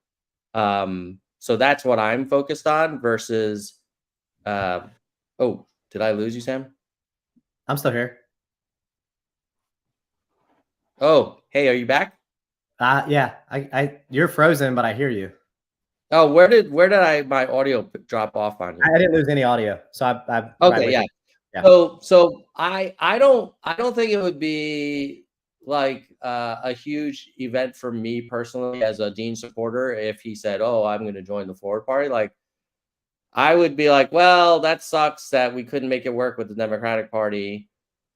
So that's what I'm focused on versus oh, did I lose you, Sam? I'm still here. Oh, hey, are you back? Yeah, you're frozen, but I hear you. Oh, where did my audio drop off on you? I didn't lose any audio. So I okay, yeah. So I don't think it would be like a huge event for me personally as a Dean supporter if he said, "Oh, I'm going to join the Forward Party." Like, I would be like, "Well, that sucks that we couldn't make it work with the Democratic Party."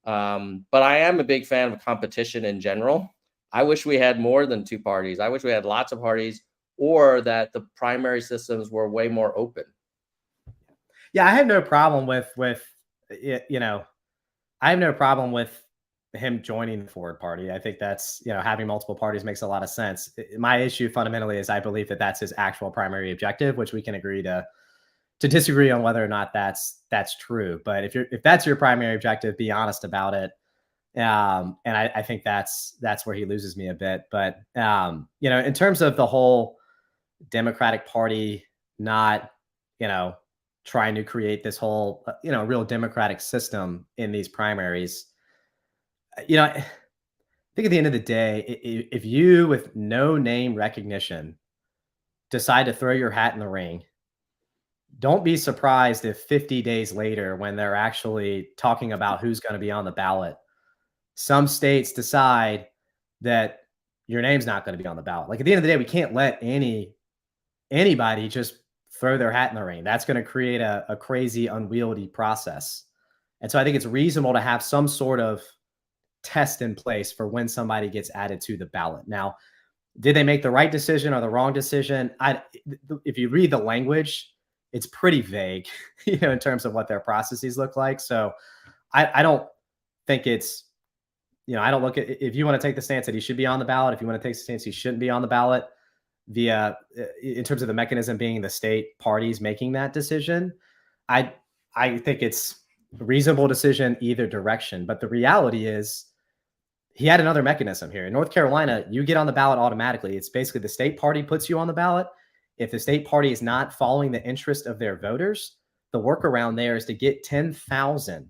But I am a big fan of competition in general. I wish we had more than two parties. I wish we had lots of parties, or that the primary systems were way more open. Yeah, I have no problem with I have no problem with him joining the Forward Party. I think that's, having multiple parties makes a lot of sense. My issue fundamentally is I believe that that's his actual primary objective, which we can agree to disagree on whether or not that's true. But if that's your primary objective, be honest about it. And I think that's where he loses me a bit. But in terms of the whole Democratic Party not, trying to create this whole, real democratic system in these primaries, I think at the end of the day, if you with no name recognition decide to throw your hat in the ring, don't be surprised if 50 days later, when they're actually talking about who's going to be on the ballot, some states decide that your name's not going to be on the ballot. Like, at the end of the day, we can't let anybody just throw their hat in the ring. That's going to create a crazy, unwieldy process. And so I think it's reasonable to have some sort of test in place for when somebody gets added to the ballot. Now, did they make the right decision or the wrong decision? If you read the language, it's pretty vague, in terms of what their processes look like. So I don't think it's, I don't look at, if you want to take the stance that he should be on the ballot, if you want to take the stance he shouldn't be on the ballot, in terms of the mechanism being the state parties making that decision, I think it's a reasonable decision either direction. But the reality is, he had another mechanism here. In North Carolina, you get on the ballot automatically. It's basically the state party puts you on the ballot. If the state party is not following the interest of their voters, the workaround there is to get 10,000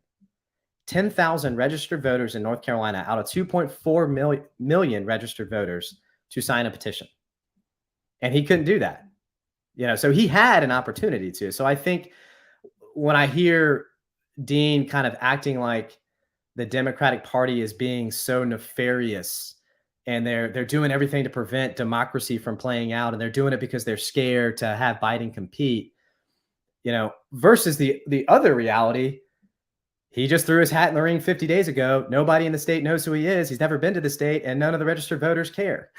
registered voters in North Carolina out of 2.4 million registered voters to sign a petition. And he couldn't do that. So he had an opportunity to. So I think when I hear Dean kind of acting like the Democratic Party is being so nefarious, and they're doing everything to prevent democracy from playing out, and they're doing it because they're scared to have Biden compete, versus the other reality. He just threw his hat in the ring 50 days ago. Nobody in the state knows who he is. He's never been to the state, and none of the registered voters care.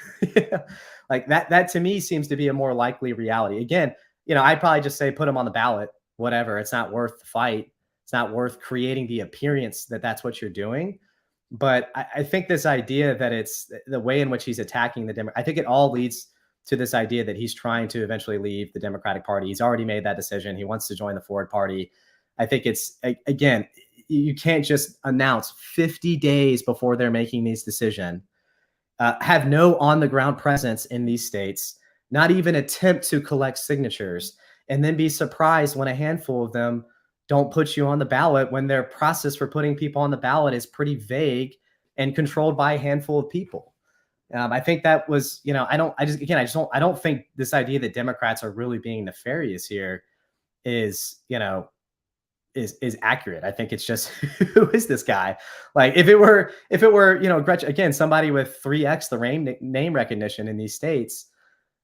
Like that to me seems to be a more likely reality. Again, I'd probably just say put him on the ballot, whatever. It's not worth the fight. It's not worth creating the appearance that that's what you're doing. But I think this idea that it's the way in which he's attacking the Democrat, I think it all leads to this idea that he's trying to eventually leave the Democratic Party. He's already made that decision. He wants to join the Ford Party. I think it's, again, you can't just announce 50 days before they're making these decisions, have no on the ground presence in these states, not even attempt to collect signatures, and then be surprised when a handful of them don't put you on the ballot when their process for putting people on the ballot is pretty vague and controlled by a handful of people. I think that was, I don't think this idea that Democrats are really being nefarious here is accurate. I think it's just, who is this guy? Like if it were, Gretchen, again, somebody with 3x the name recognition in these states,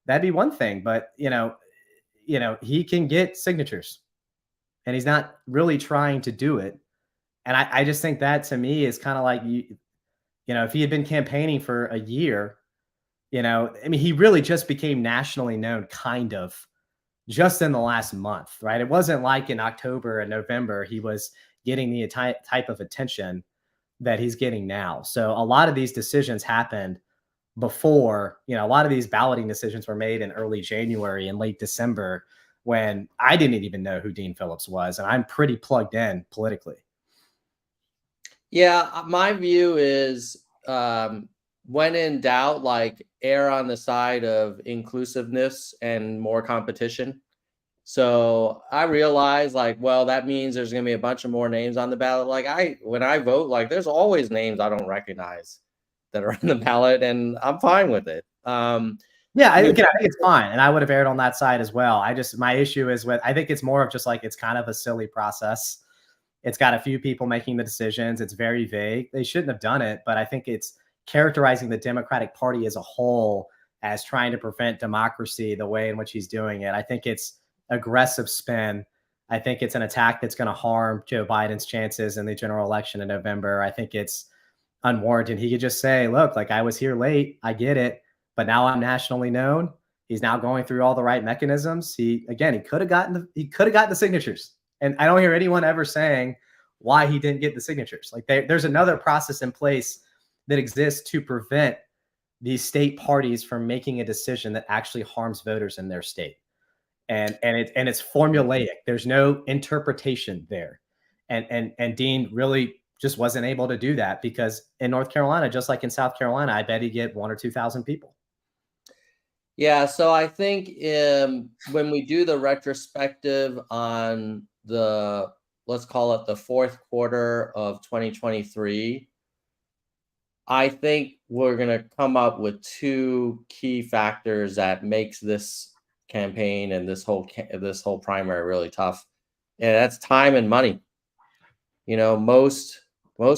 that'd be one thing. But he can get signatures, and he's not really trying to do it. And I just think that, to me, is kind of like, if he had been campaigning for a year, he really just became nationally known kind of just in the last month, right? It wasn't like in October and November he was getting the type of attention that he's getting now. So a lot of these decisions happened before, a lot of these balloting decisions were made in early January and late December, when I didn't even know who Dean Phillips was. And I'm pretty plugged in politically. Yeah, my view is, when in doubt, like, err on the side of inclusiveness and more competition. So I realize, like, well, that means there's going to be a bunch of more names on the ballot. Like, when I vote, like, there's always names I don't recognize that are on the ballot, and I'm fine with it. Yeah, I think it's fine. And I would have erred on that side as well. My issue is I think it's more of just like, it's kind of a silly process. It's got a few people making the decisions. It's very vague. They shouldn't have done it, but I think it's characterizing the Democratic Party as a whole as trying to prevent democracy the way in which he's doing it. I think it's aggressive spin. I think it's an attack that's going to harm Joe Biden's chances in the general election in November. I think it's unwarranted. He could just say, look, like, I was here late. I get it. But now I'm nationally known. He's now going through all the right mechanisms. He could have gotten the signatures. And I don't hear anyone ever saying why he didn't get the signatures. Like, there's another process in place that exists to prevent these state parties from making a decision that actually harms voters in their state. And it's formulaic. There's no interpretation there. And Dean really just wasn't able to do that, because in North Carolina, just like in South Carolina, I bet he'd get 1,000 or 2,000 people. Yeah, so I think when we do the retrospective on let's call it the fourth quarter of 2023, I think we're going to come up with two key factors that makes this campaign and this whole primary really tough. And that's time and money. Most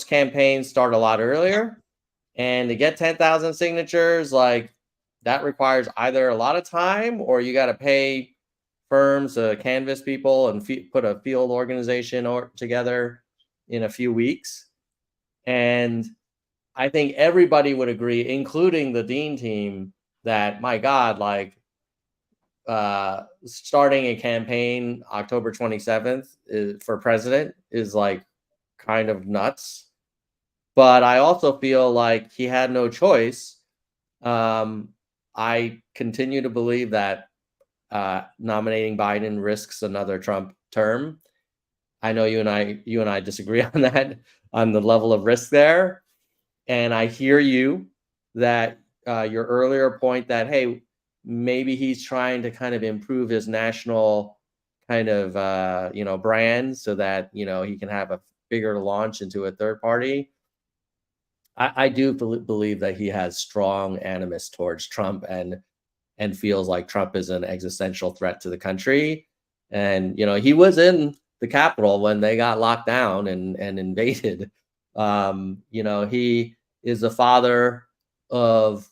campaigns start a lot earlier, and to get 10,000 signatures, like, that requires either a lot of time, or you got to pay firms to canvass people and put a field organization together in a few weeks. And I think everybody would agree, including the Dean team, that, my God, like, starting a campaign October 27th for president is, like, kind of nuts. But I also feel like he had no choice. I continue to believe that nominating Biden risks another Trump term. I know you and I disagree on that, on the level of risk there. And I hear you that your earlier point that, hey, maybe he's trying to kind of improve his national kind of brand, so that he can have a bigger launch into a third party. I do believe that he has strong animus towards Trump, and feels like Trump is an existential threat to the country. And he was in the Capitol when they got locked down and invaded. He is a father of,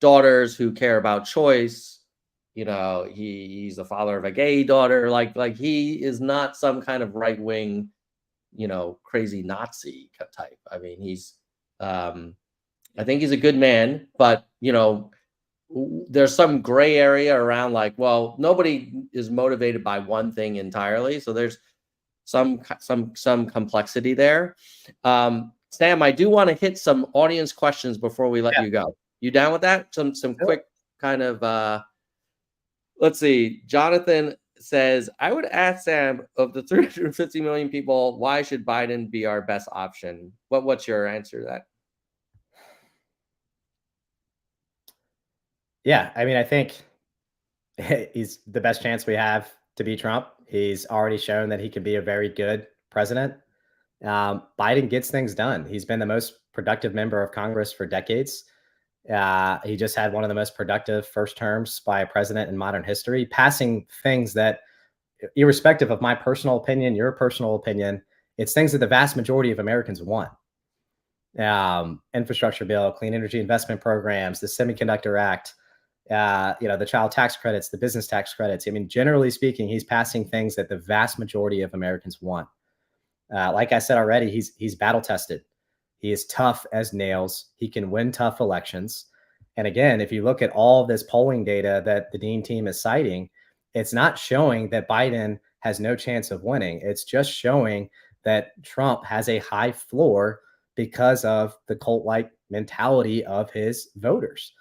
daughters who care about choice. He's a father of a gay daughter. Like he is not some kind of right wing, crazy Nazi type. I mean, um, I think he's a good man, but there's some gray area around, like, well, nobody is motivated by one thing entirely. So there's some complexity there. Sam, I do want to hit some audience questions before we let Yeah. you go. You down with that? Some quick kind of let's see. Jonathan says, I would ask Sam, of the 350 million people, why should Biden be our best option? What's your answer to that? Yeah, I mean, I think he's the best chance we have to beat Trump. He's already shown that he can be a very good president. Biden gets things done. He's been the most productive member of Congress for decades. He just had one of the most productive first terms by a president in modern history, passing things that, irrespective of my personal opinion, your personal opinion, it's things that the vast majority of Americans want. Infrastructure bill, clean energy investment programs, the Semiconductor Act, the child tax credits, the business tax credits. I mean, generally speaking, he's passing things that the vast majority of Americans want. Like I said already, he's battle tested. He is tough as nails. He can win tough elections. And again, if you look at all this polling data that the Dean team is citing, it's not showing that Biden has no chance of winning. It's just showing that Trump has a high floor because of the cult-like mentality of his voters.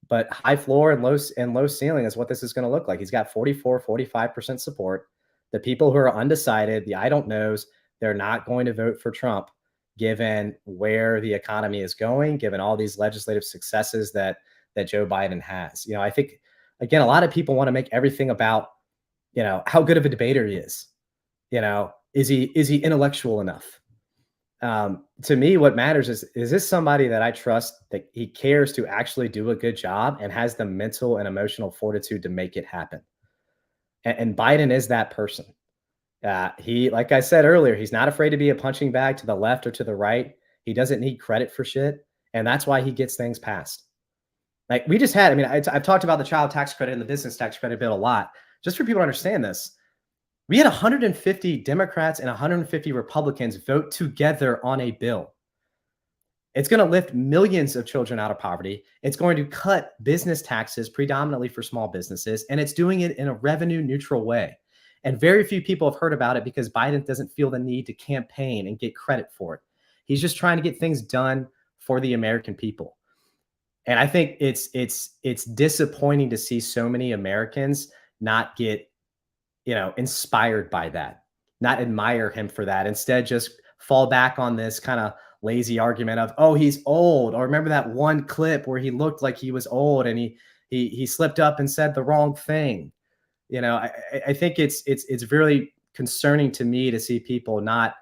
But high floor and low ceiling is what this is going to look like. He's got 44, 45% support. The people who are undecided, the I don't knows, they're not going to vote for Trump, given where the economy is going, given all these legislative successes that Joe Biden has. I think, again, a lot of people want to make everything about, how good of a debater he is. Is he intellectual enough? To me, what matters is this somebody that I trust, that he cares to actually do a good job and has the mental and emotional fortitude to make it happen. And Biden is that person. He, like I said earlier, he's not afraid to be a punching bag to the left or to the right. He doesn't need credit for shit. And that's why he gets things passed. Like we just had, I've talked about the child tax credit and the business tax credit bill a lot, just for people to understand this. We had 150 Democrats and 150 Republicans vote together on a bill. It's going to lift millions of children out of poverty. It's going to cut business taxes predominantly for small businesses, and it's doing it in a revenue neutral way. And very few people have heard about it because Biden doesn't feel the need to campaign and get credit for it. He's just trying to get things done for the American people. And I think it's disappointing to see so many Americans not get, inspired by that, not admire him for that. Instead, just fall back on this kind of lazy argument of, oh, he's old. Or remember that one clip where he looked like he was old and he slipped up and said the wrong thing. I think it's really concerning to me to see people not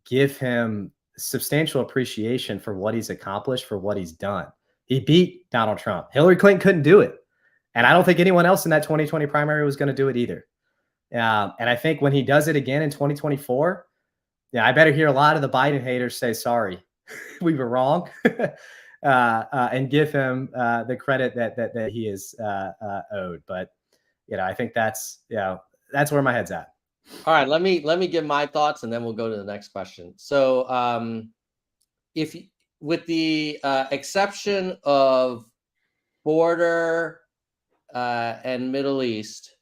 give him substantial appreciation for what he's accomplished, for what he's done. He beat Donald Trump. Hillary Clinton couldn't do it. And I don't think anyone else in that 2020 primary was going to do it either. And I think when he does it again in 2024, I better hear a lot of the Biden haters say, sorry, we were wrong, and give him the credit that he is owed. But, I think that's where my head's at. All right, let me give my thoughts and then we'll go to the next question. So if with the exception of border and Middle East,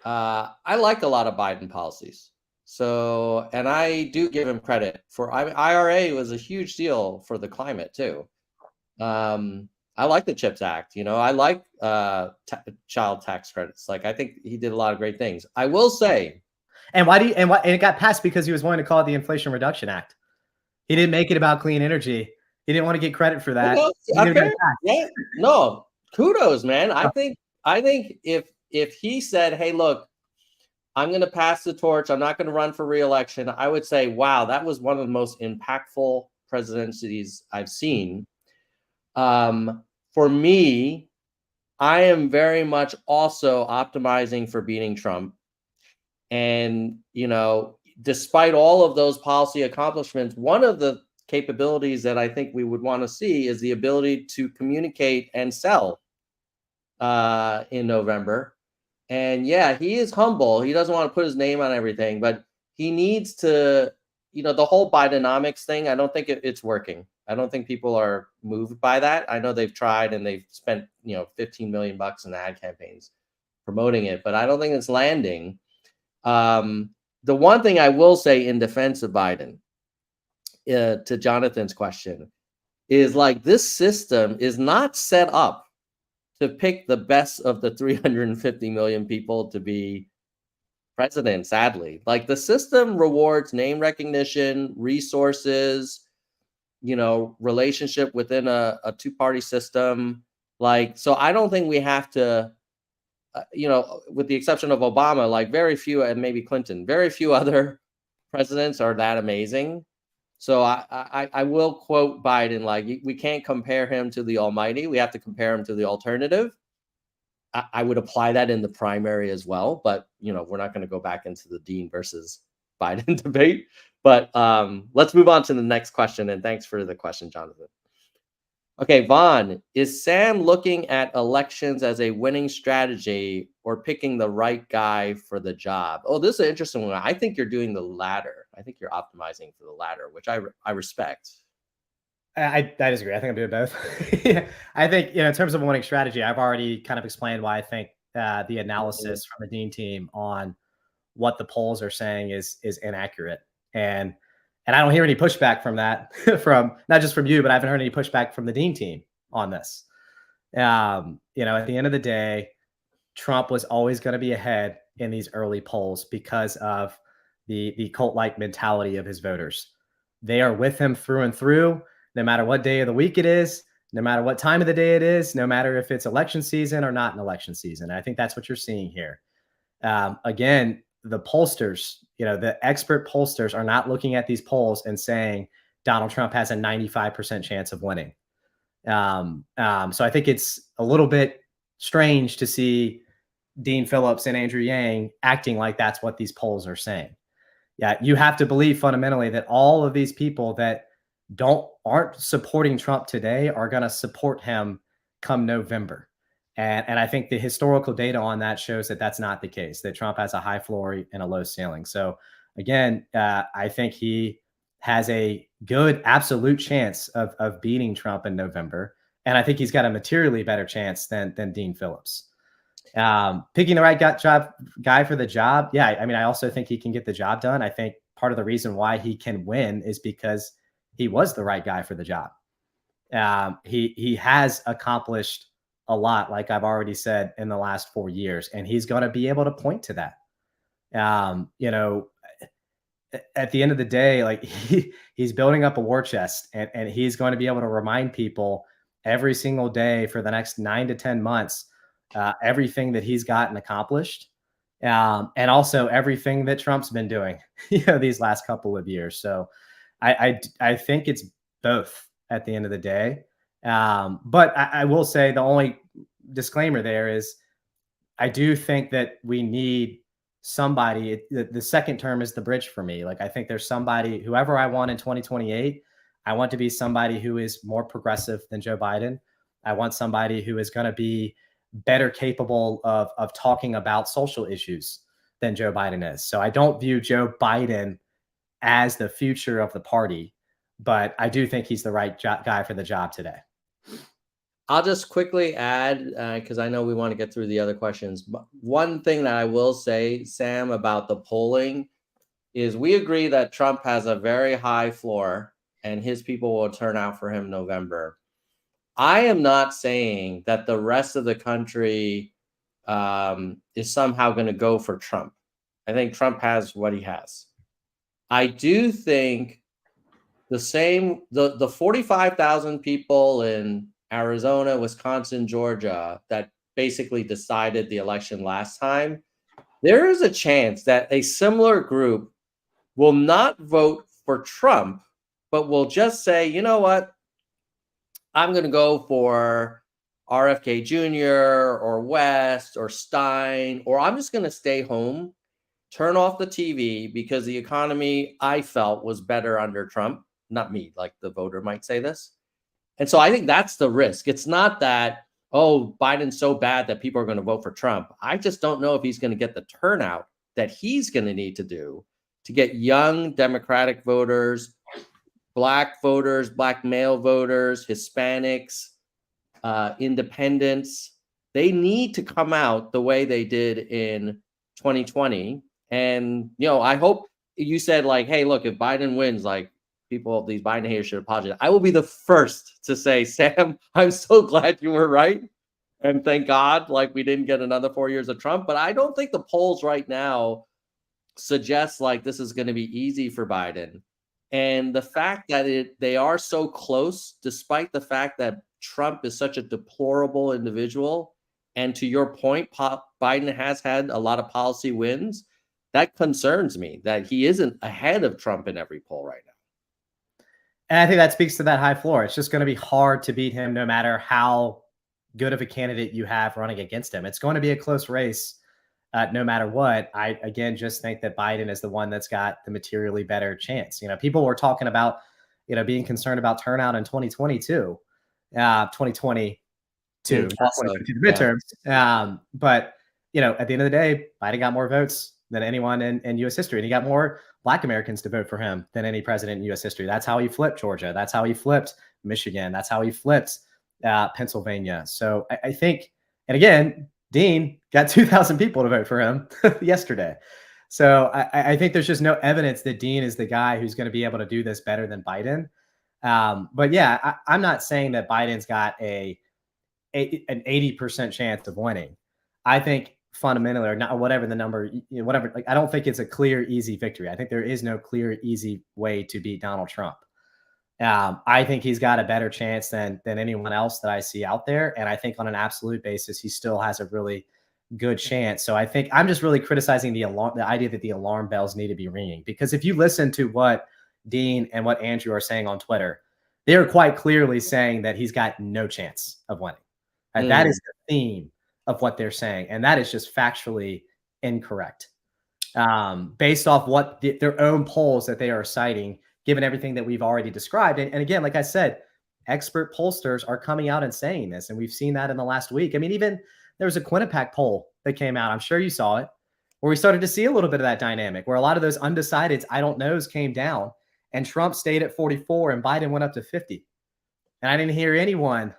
I like a lot of Biden policies. So, and I do give him credit for IRA was a huge deal for the climate too. I like the CHIPS Act. I like child tax credits. Like I think he did a lot of great things. I will say. And it got passed because he was wanting to call it the Inflation Reduction Act. He didn't make it about clean energy. He didn't want to get credit for that. Okay. Yeah. No, kudos, man. I think if he said, hey, look, I'm going to pass the torch, I'm not going to run for re-election, I would say, wow, that was one of the most impactful presidencies I've seen. For me, I am very much also optimizing for beating Trump. And, despite all of those policy accomplishments, one of the capabilities that I think we would want to see is the ability to communicate and sell in November. And yeah, he is humble. He doesn't want to put his name on everything, but he needs to, the whole Bidenomics thing. I don't think it's working. I don't think people are moved by that. I know they've tried and they've spent, 15 million bucks in ad campaigns promoting it, but I don't think it's landing. The one thing I will say in defense of Biden, to Jonathan's question, is like this system is not set up to pick the best of the 350 million people to be president, sadly. Like the system rewards name recognition, resources, relationship within a two-party system. Like, so I don't think we have to, with the exception of Obama, like very few, and maybe Clinton, very few other presidents are that amazing. So I will quote Biden, like, we can't compare him to the almighty. We have to compare him to the alternative. I would apply that in the primary as well, but we're not going to go back into the Dean versus Biden debate. But let's move on to the next question. And thanks for the question, Jonathan. Okay, Vaughn, is Sam looking at elections as a winning strategy or picking the right guy for the job? Oh, this is an interesting one. I think you're doing the latter. I think you're optimizing for the latter, which I respect. I disagree. I think I'm doing both. I think, in terms of a winning strategy, I've already kind of explained why I think the analysis from the Dean team on what the polls are saying is inaccurate. And I don't hear any pushback from that, from not just from you, but I haven't heard any pushback from the Dean team on this. At the end of the day, Trump was always going to be ahead in these early polls because of the cult-like mentality of his voters. They are with him through and through, no matter what day of the week it is, no matter what time of the day it is, no matter if it's election season or not an election season. And I think that's what you're seeing here. Again, the pollsters, the expert pollsters are not looking at these polls and saying Donald Trump has a 95% chance of winning. So I think it's a little bit strange to see Dean Phillips and Andrew Yang acting like that's what these polls are saying. Yeah, you have to believe fundamentally that all of these people that aren't supporting Trump today are going to support him come November. And I think the historical data on that shows that that's not the case, that Trump has a high floor and a low ceiling. So again, I think he has a good absolute chance of beating Trump in November. And I think he's got a materially better chance than Dean Phillips. Picking the right guy for the job. Yeah. I mean, I also think he can get the job done. I think part of the reason why he can win is because he was the right guy for the job. He has accomplished a lot, like I've already said, in the last 4 years, and he's going to be able to point to that. At the end of the day, like he's building up a war chest, and he's going to be able to remind people every single day for the next 9 to 10 months, everything that he's gotten accomplished, and also everything that Trump's been doing, these last couple of years. So I think it's both at the end of the day. But I will say the only disclaimer there is I do think that we need somebody. The second term is the bridge for me. Like, I think there's somebody, whoever I want in 2028, I want to be somebody who is more progressive than Joe Biden. I want somebody who is going to be better capable of talking about social issues than Joe Biden is. So I don't view Joe Biden as the future of the party, but I do think he's the right guy for the job today. I'll just quickly add, because I know we want to get through the other questions. But one thing that I will say, Sam, about the polling is we agree that Trump has a very high floor and his people will turn out for him in November. I am not saying that the rest of the country is somehow going to go for Trump. I think Trump has what he has. I do think the 45,000 people in Arizona, Wisconsin, Georgia that basically decided the election last time, there is a chance that a similar group will not vote for Trump, but will just say, you know what, I'm going to go for RFK Jr. or West or Stein, or I'm just going to stay home, turn off the TV because the economy I felt was better under Trump. not me, like the voter might say this. And so I think that's the risk. It's not that, oh, Biden's so bad that people are going to vote for Trump. I just don't know if he's going to get the turnout that he's going to need to do to get young Democratic voters, Black voters, Black male voters, Hispanics, independents. They need to come out the way they did in 2020. And, I hope you said, like, hey, look, if Biden wins, like, people, these Biden haters should apologize. I will be the first to say, Sam, I'm so glad you were right. And thank God, like, we didn't get another 4 years of Trump. But I don't think the polls right now suggest like this is going to be easy for Biden. And the fact that they are so close, despite the fact that Trump is such a deplorable individual, and to your point, Biden has had a lot of policy wins, that concerns me that he isn't ahead of Trump in every poll right now. And I think that speaks to that high floor. It's just going to be hard to beat him no matter how good of a candidate you have running against him. It's going to be a close race no matter what. I, again, just think that Biden is the one that's got the materially better chance. People were talking about, being concerned about turnout in 2022, 2022, not 2022 midterms. Yeah. But, at the end of the day, Biden got more votes than anyone in U.S. history. And he got more Black Americans to vote for him than any president in U.S. history. That's how he flipped Georgia. That's how he flipped Michigan. That's how he flipped Pennsylvania. So I think, and again, Dean got 2,000 people to vote for him yesterday. So I think there's just no evidence that Dean is the guy who's going to be able to do this better than Biden. But yeah, I'm not saying that Biden's got an 80% chance of winning. I think fundamentally, or not, whatever the number, whatever, like, I don't think it's a clear, easy victory. I think there is no clear, easy way to beat Donald Trump. I think he's got a better chance than anyone else that I see out there. And I think on an absolute basis, he still has a really good chance. So I think I'm just really criticizing the idea that the alarm bells need to be ringing, because if you listen to what Dean and what Andrew are saying on Twitter, they are quite clearly saying that he's got no chance of winning. And that is the theme of what they're saying. And that is just factually incorrect. Based off what their own polls that they are citing, given everything that we've already described. And again, like I said, expert pollsters are coming out and saying this. And we've seen that in the last week. I mean, even there was a Quinnipiac poll that came out, I'm sure you saw it, where we started to see a little bit of that dynamic, where a lot of those undecideds, I don't knows, came down, and Trump stayed at 44 and Biden went up to 50. And I didn't hear anyone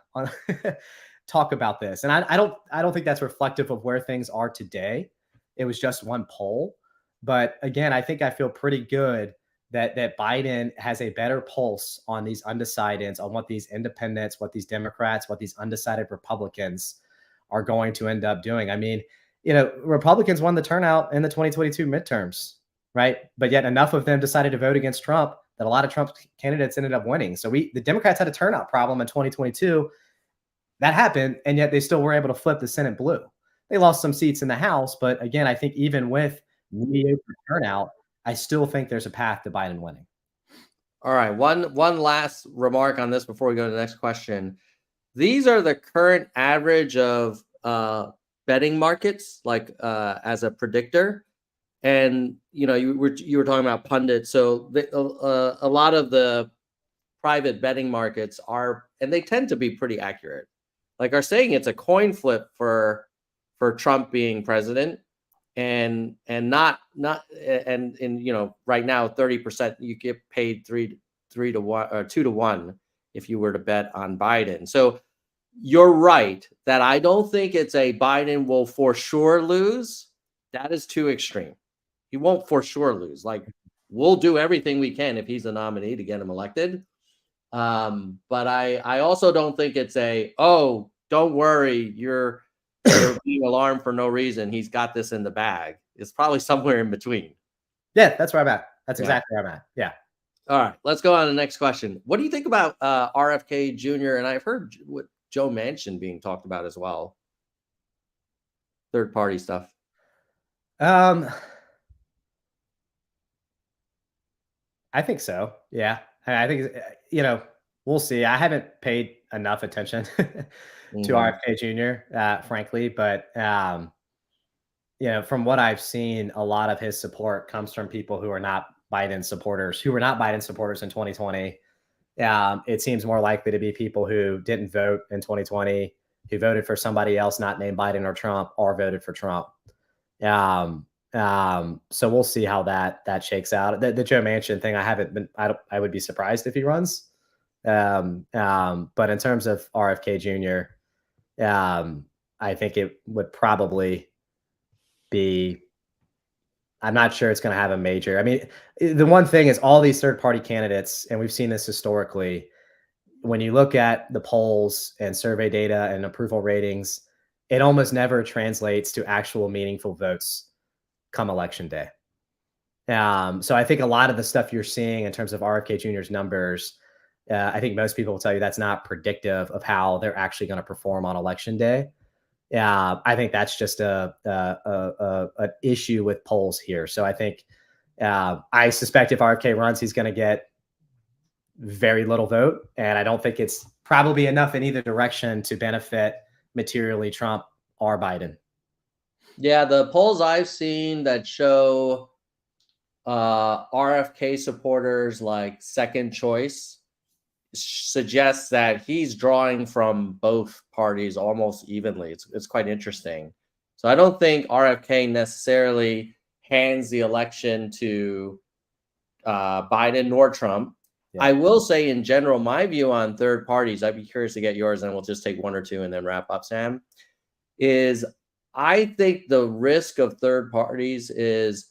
talk about this. And I don't think that's reflective of where things are today. It was just one poll. But again, I think I feel pretty good that Biden has a better pulse on these undecideds, on what these independents, what these Democrats, what these undecided Republicans are going to end up doing. I mean, Republicans won the turnout in the 2022 midterms, right? But yet enough of them decided to vote against Trump that a lot of Trump candidates ended up winning. So the Democrats had a turnout problem in 2022. That happened, and yet they still were able to flip the Senate blue. They lost some seats in the House, but again, I think even with mediocre turnout, I still think there's a path to Biden winning. All right. One last remark on this before we go to the next question. These are the current average of betting markets, like as a predictor. And, you were talking about pundits. So a lot of the private betting markets and they tend to be pretty accurate, like are saying it's a coin flip for Trump being president. And right now 30% you get paid 3 to 1 or 2 to 1 if you were to bet on Biden. So you're right that I don't think it's a Biden will for sure lose. That is too extreme. He won't for sure lose. Like, we'll do everything we can if he's a nominee to get him elected. But I also don't think it's don't worry, you're being alarmed for no reason. He's got this in the bag. It's probably somewhere in between. Yeah, that's where I'm at. That's exactly where I'm at. Yeah. All right, let's go on to the next question. What do you think about RFK Jr.? And I've heard what Joe Manchin being talked about as well. Third party stuff. I think so. Yeah. I think, we'll see. I haven't paid enough attention to RFK Jr., frankly, but, from what I've seen, a lot of his support comes from people who are not Biden supporters who were not Biden supporters in 2020. It seems more likely to be people who didn't vote in 2020, who voted for somebody else not named Biden or Trump, or voted for Trump. So we'll see how that shakes out. The Joe Manchin thing, I would be surprised if he runs. But in terms of RFK Jr., I think it would probably be. I'm not sure it's going to have a major. I mean, the one thing is all these third-party candidates, and we've seen this historically. When you look at the polls and survey data and approval ratings, it almost never translates to actual meaningful votes come election day. So I think a lot of the stuff you're seeing in terms of RFK Jr.'s numbers, I think most people will tell you that's not predictive of how they're actually going to perform on election day. I think that's just an issue with polls here. So I think I suspect if RFK runs, he's going to get very little vote, and I don't think it's probably enough in either direction to benefit materially Trump or Biden. Yeah, the polls I've seen that show RFK supporters like second choice suggests that he's drawing from both parties almost evenly. It's quite interesting. So I don't think RFK necessarily hands the election to Biden nor Trump. Yeah. I will say in general, my view on third parties, I'd be curious to get yours, and we'll just take one or two and then wrap up, Sam, is I think the risk of third parties is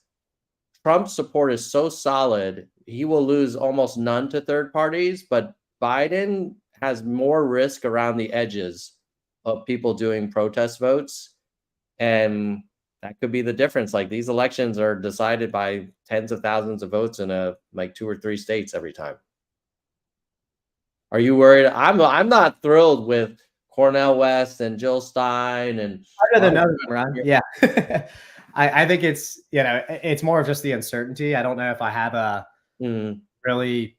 Trump's support is so solid, he will lose almost none to third parties, but Biden has more risk around the edges of people doing protest votes. And that could be the difference. Like, these elections are decided by tens of thousands of votes in like 2 or 3 states every time. Are you worried? I'm not thrilled with Cornel West and Jill Stein and I'd rather know them, Ron. Yeah. I think it's, it's more of just the uncertainty. I don't know if I have a really,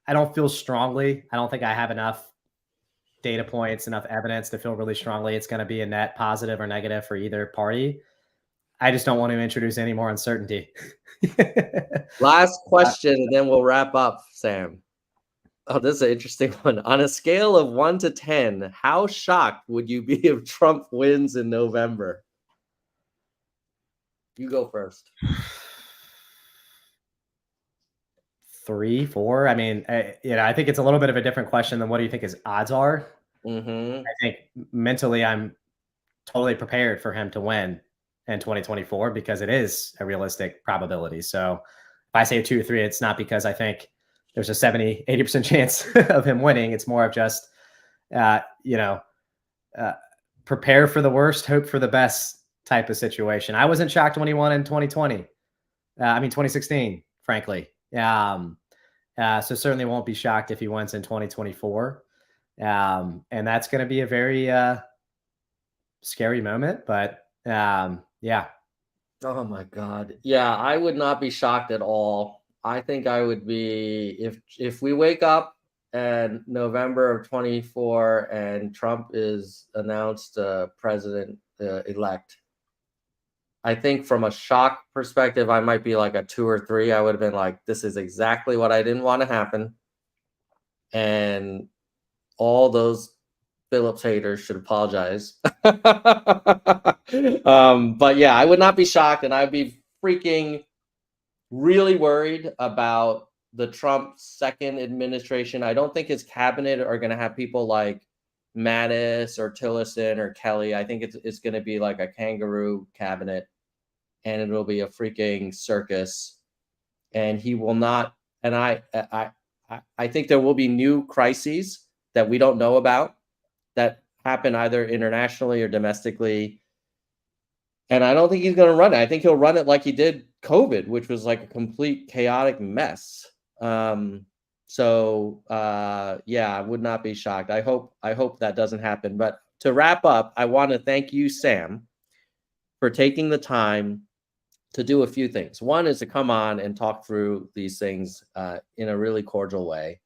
I don't feel strongly. I don't think I have enough data points, enough evidence to feel really strongly it's going to be a net positive or negative for either party. I just don't want to introduce any more uncertainty. Last question, and then we'll wrap up, Sam. Oh, this is an interesting one. On a scale of 1 to 10, how shocked would you be if Trump wins in November? You go first. 3, 4. I mean, I think it's a little bit of a different question than what do you think his odds are? Mm-hmm. I think mentally I'm totally prepared for him to win in 2024 because it is a realistic probability. So if I say 2 or 3, it's not because I think there's a 70, 80% chance of him winning. It's more of just, prepare for the worst, hope for the best type of situation. I wasn't shocked when he won in 2016, frankly. So certainly won't be shocked if he wins in 2024. And that's going to be a very scary moment, but yeah. Oh my God. Yeah, I would not be shocked at all. I think I would be, if we wake up in November of 24 and Trump is announced president elect, I think from a shock perspective, I might be like a 2 or 3. I would have been like, this is exactly what I didn't want to happen. And all those Phillips haters should apologize. But yeah, I would not be shocked, and I'd be freaking really worried about the Trump second administration. I don't think his cabinet are going to have people like Mattis or Tillerson or Kelly. I think it's going to be like a kangaroo cabinet, and it'll be a freaking circus. And he will not. And I think there will be new crises that we don't know about that happen either internationally or domestically. And I don't think he's going to run it. I think he'll run it like he did COVID, which was like a complete chaotic mess. Yeah, I would not be shocked. I hope that doesn't happen. But to wrap up, I want to thank you, Sam, for taking the time to do a few things. One is to come on and talk through these things in a really cordial way.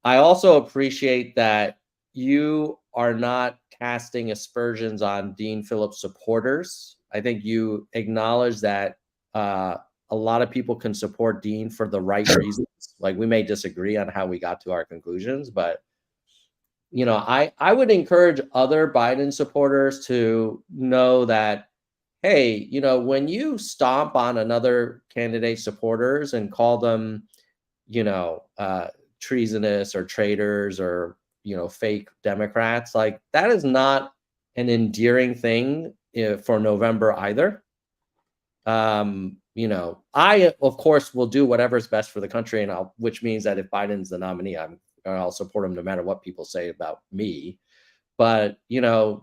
I also appreciate that you are not casting aspersions on Dean Phillips supporters. I think you acknowledge that a lot of people can support Dean for the right reasons. Like, we may disagree on how we got to our conclusions, but I would encourage other Biden supporters to know that, hey, when you stomp on another candidate's supporters and call them, treasonous or traitors or, fake Democrats, like, that is not an endearing thing for November either. I of course will do whatever's best for the country, and which means that if Biden's the nominee, I'll support him no matter what people say about me. But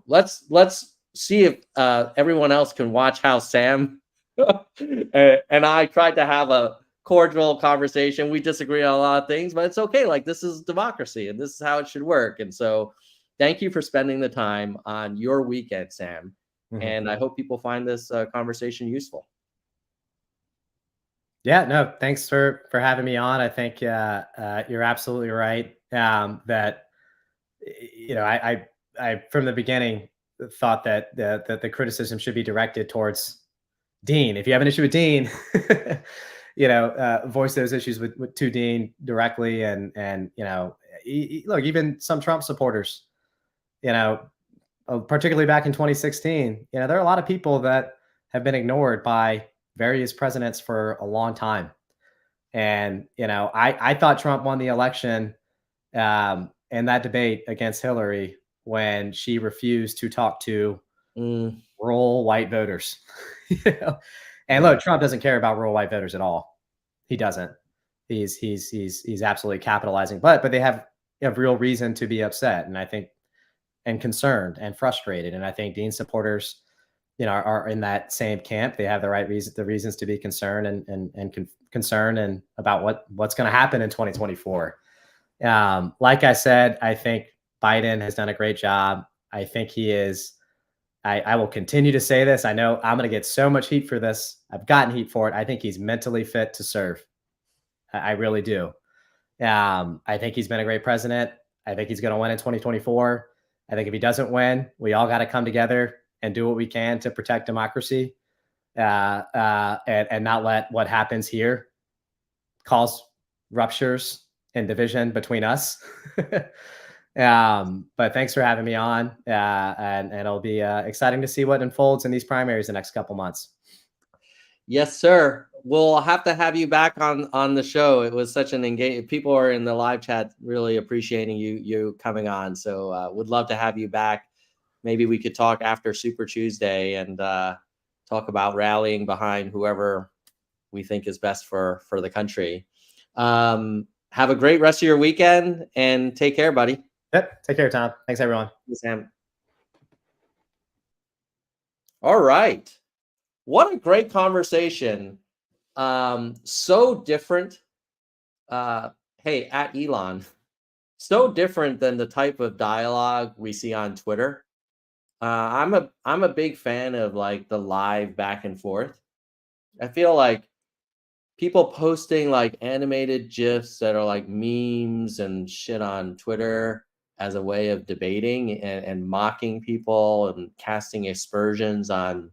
let's see if everyone else can watch how Sam and I tried to have a cordial conversation. We disagree on a lot of things, but it's okay. Like, this is democracy, and this is how it should work. And so, thank you for spending the time on your weekend, Sam. And I hope people find this conversation useful. Yeah, no, thanks for having me on. I think you're absolutely right. That I from the beginning thought that the criticism should be directed towards Dean. If you have an issue with Dean, voice those issues to Dean directly. And look, even some Trump supporters, particularly back in 2016, there are a lot of people that have been ignored by various presidents for a long time. And, I thought Trump won the election in that debate against Hillary when she refused to talk to rural white voters. And look, Trump doesn't care about rural white voters at all. He doesn't. He's absolutely capitalizing, but they have real reason to be upset, and I think, and concerned and frustrated. And I think Dean supporters, are in that same camp. They have the right reasons to be concerned and concerned and about what's going to happen in 2024. Like I said, I think Biden has done a great job. I think he is. I will continue to say this. I know I'm going to get so much heat for this. I've gotten heat for it. I think he's mentally fit to serve. I really do. I think he's been a great president. I think he's going to win in 2024. I think if he doesn't win, we all got to come together and do what we can to protect democracy, and not let what happens here cause ruptures and division between us. But thanks for having me on, and it'll be exciting to see what unfolds in these primaries the next couple months. Yes, sir. We'll have to have you back on the show. It was such an engaging. People are in the live chat really appreciating you coming on. So would love to have you back. Maybe we could talk after Super Tuesday and talk about rallying behind whoever we think is best for the country. Have a great rest of your weekend and take care, buddy. Yep. Take care, Tom. Thanks, everyone. Thanks, Sam. All right. What a great conversation. So different. Hey, at Elon, so different than the type of dialogue we see on Twitter. I'm a big fan of like the live back and forth. I feel like people posting like animated GIFs that are like memes and shit on Twitter as a way of debating and mocking people and casting aspersions on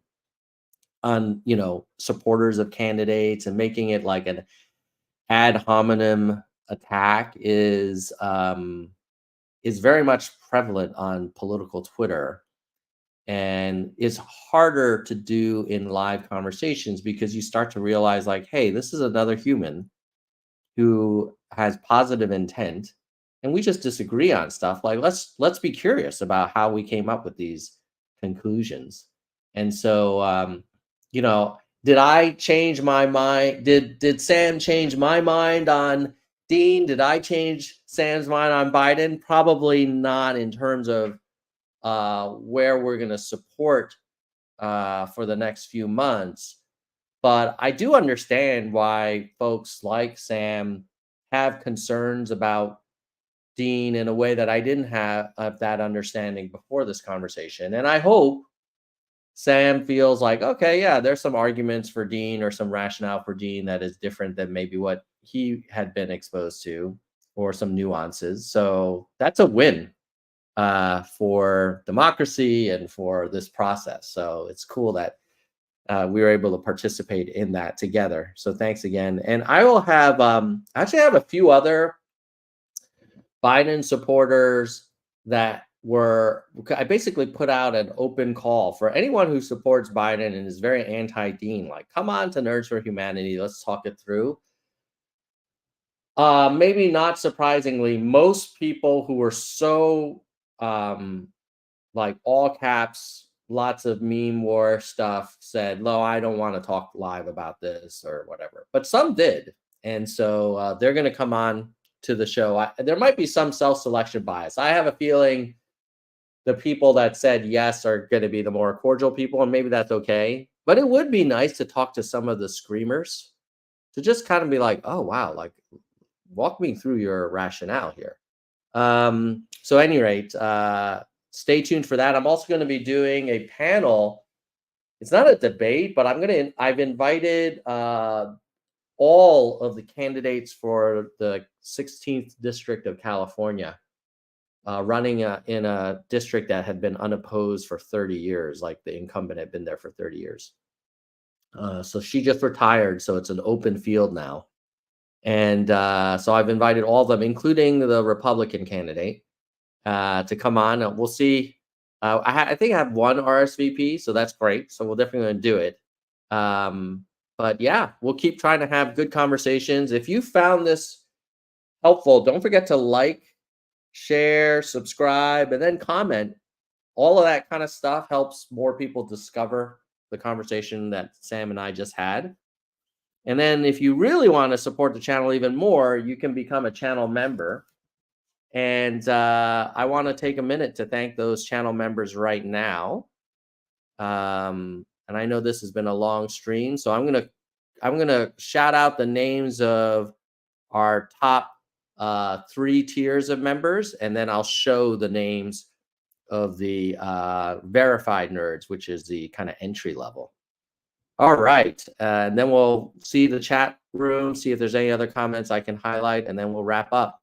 supporters of candidates and making it like an ad hominem attack is very much prevalent on political Twitter, and it's harder to do in live conversations because you start to realize like, hey, this is another human who has positive intent, and we just disagree on stuff. Like, let's be curious about how we came up with these conclusions. And so did I change my mind? Did Sam change my mind on Dean? Did I change Sam's mind on Biden? Probably not in terms of where we're going to support for the next few months. But I do understand why folks like Sam have concerns about Dean in a way that I didn't have that understanding before this conversation. And I hope Sam feels like, okay, yeah, there's some arguments for Dean or some rationale for Dean that is different than maybe what he had been exposed to, or some nuances. So that's a win for democracy and for this process. So it's cool that we were able to participate in that together. So thanks again. And I will have actually I have a few other Biden supporters that I basically put out an open call for anyone who supports Biden and is very anti-Dean, like, come on to Nerds for Humanity, let's talk it through. Maybe not surprisingly, most people who were so like all caps, lots of meme war stuff said, no, I don't want to talk live about this or whatever. But some did. And so they're going to come on to the show. There might be some self-selection bias. I have a feeling the people that said yes are going to be the more cordial people, and maybe that's okay. But it would be nice to talk to some of the screamers to just kind of be like, oh, wow, like, walk me through your rationale here. So at any rate, stay tuned for that. I'm also going to be doing a panel. It's not a debate, but I've invited all of the candidates for the 16th District of California, running in a district that had been unopposed for 30 years, like the incumbent had been there for 30 years. So she just retired, so it's an open field now. And so I've invited all of them, including the Republican candidate, to come on. We'll see. I think I have one RSVP, so that's great. So we'll definitely do it. But yeah, we'll keep trying to have good conversations. If you found this helpful, don't forget to like, share, subscribe, and then comment. All of that kind of stuff helps more people discover the conversation that Sam and I just had. And then if you really want to support the channel even more, you can become a channel member. And I want to take a minute to thank those channel members right now. And I know this has been a long stream, so I'm gonna shout out the names of our top 3 tiers of members, and then I'll show the names of the verified nerds, which is the kind of entry level. All right, and then we'll see the chat room, see if there's any other comments I can highlight, and then we'll wrap up.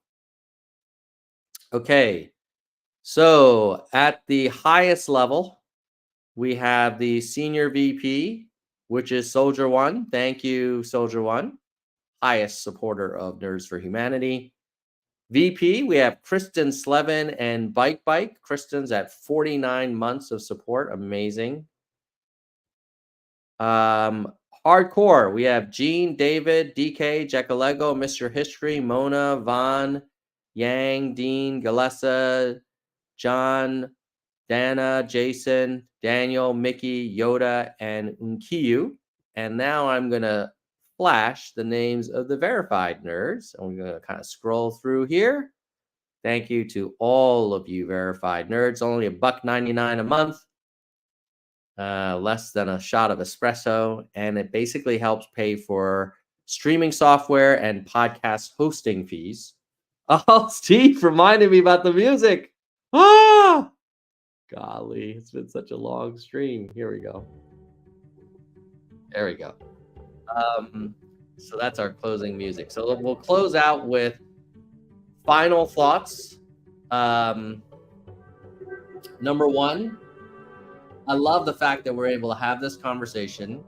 Okay, so at the highest level, we have the senior VP, which is Soldier One. Thank you, Soldier One, highest supporter of Nerds for Humanity. VP, we have Kristen Slevin and Bike. Kristen's at 49 months of support. Amazing. Hardcore, we have Gene, David, DK, Jackalego, Mr. History, Mona, Vaughn, Yang, Dean, Galessa, John, Dana, Jason, Daniel, Mickey, Yoda, and Unkiyu. And now I'm going to flash the names of the verified nerds. I'm going to kind of scroll through here. Thank you to all of you verified nerds. Only $1.99 a month. Less than a shot of espresso, and it basically helps pay for streaming software and podcast hosting fees. Oh, Steve reminded me about the music. Ah, golly, it's been such a long stream. Here we go. There we go. So that's our closing music. So we'll close out with final thoughts. Number one, I love the fact that we're able to have this conversation.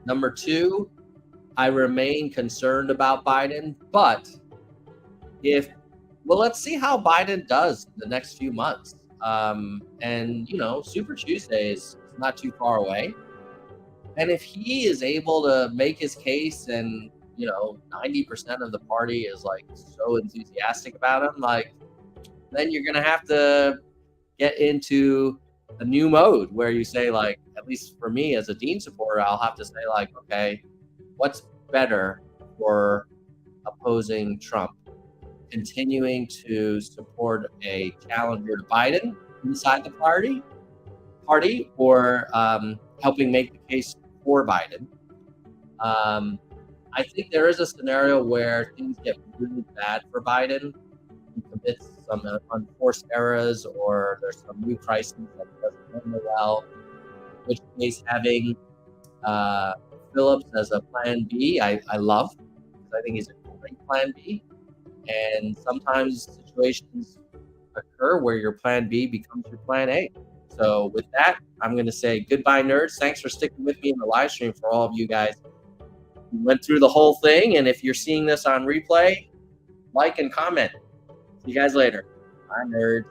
Number two, I remain concerned about Biden, but let's see how Biden does in the next few months. And, Super Tuesday is not too far away. And if he is able to make his case and, 90% of the party is like so enthusiastic about him, like, then you're going to have to get into a new mode where you say, like, at least for me as a Dean supporter, I'll have to say, like, okay, what's better for opposing Trump? Continuing to support a challenger to Biden inside the party, or helping make the case for Biden. I think there is a scenario where things get really bad for Biden. He commits some unforced errors, or there's some new crisis that doesn't handle well, in which case having Phillips as a plan B, I love, because I think he's a great plan B. And sometimes situations occur where your plan B becomes your plan A. So with that, I'm going to say goodbye, nerds. Thanks for sticking with me in the live stream. For all of you guys who went through the whole thing, and if you're seeing this on replay, like and comment. See you guys later. Bye, nerds.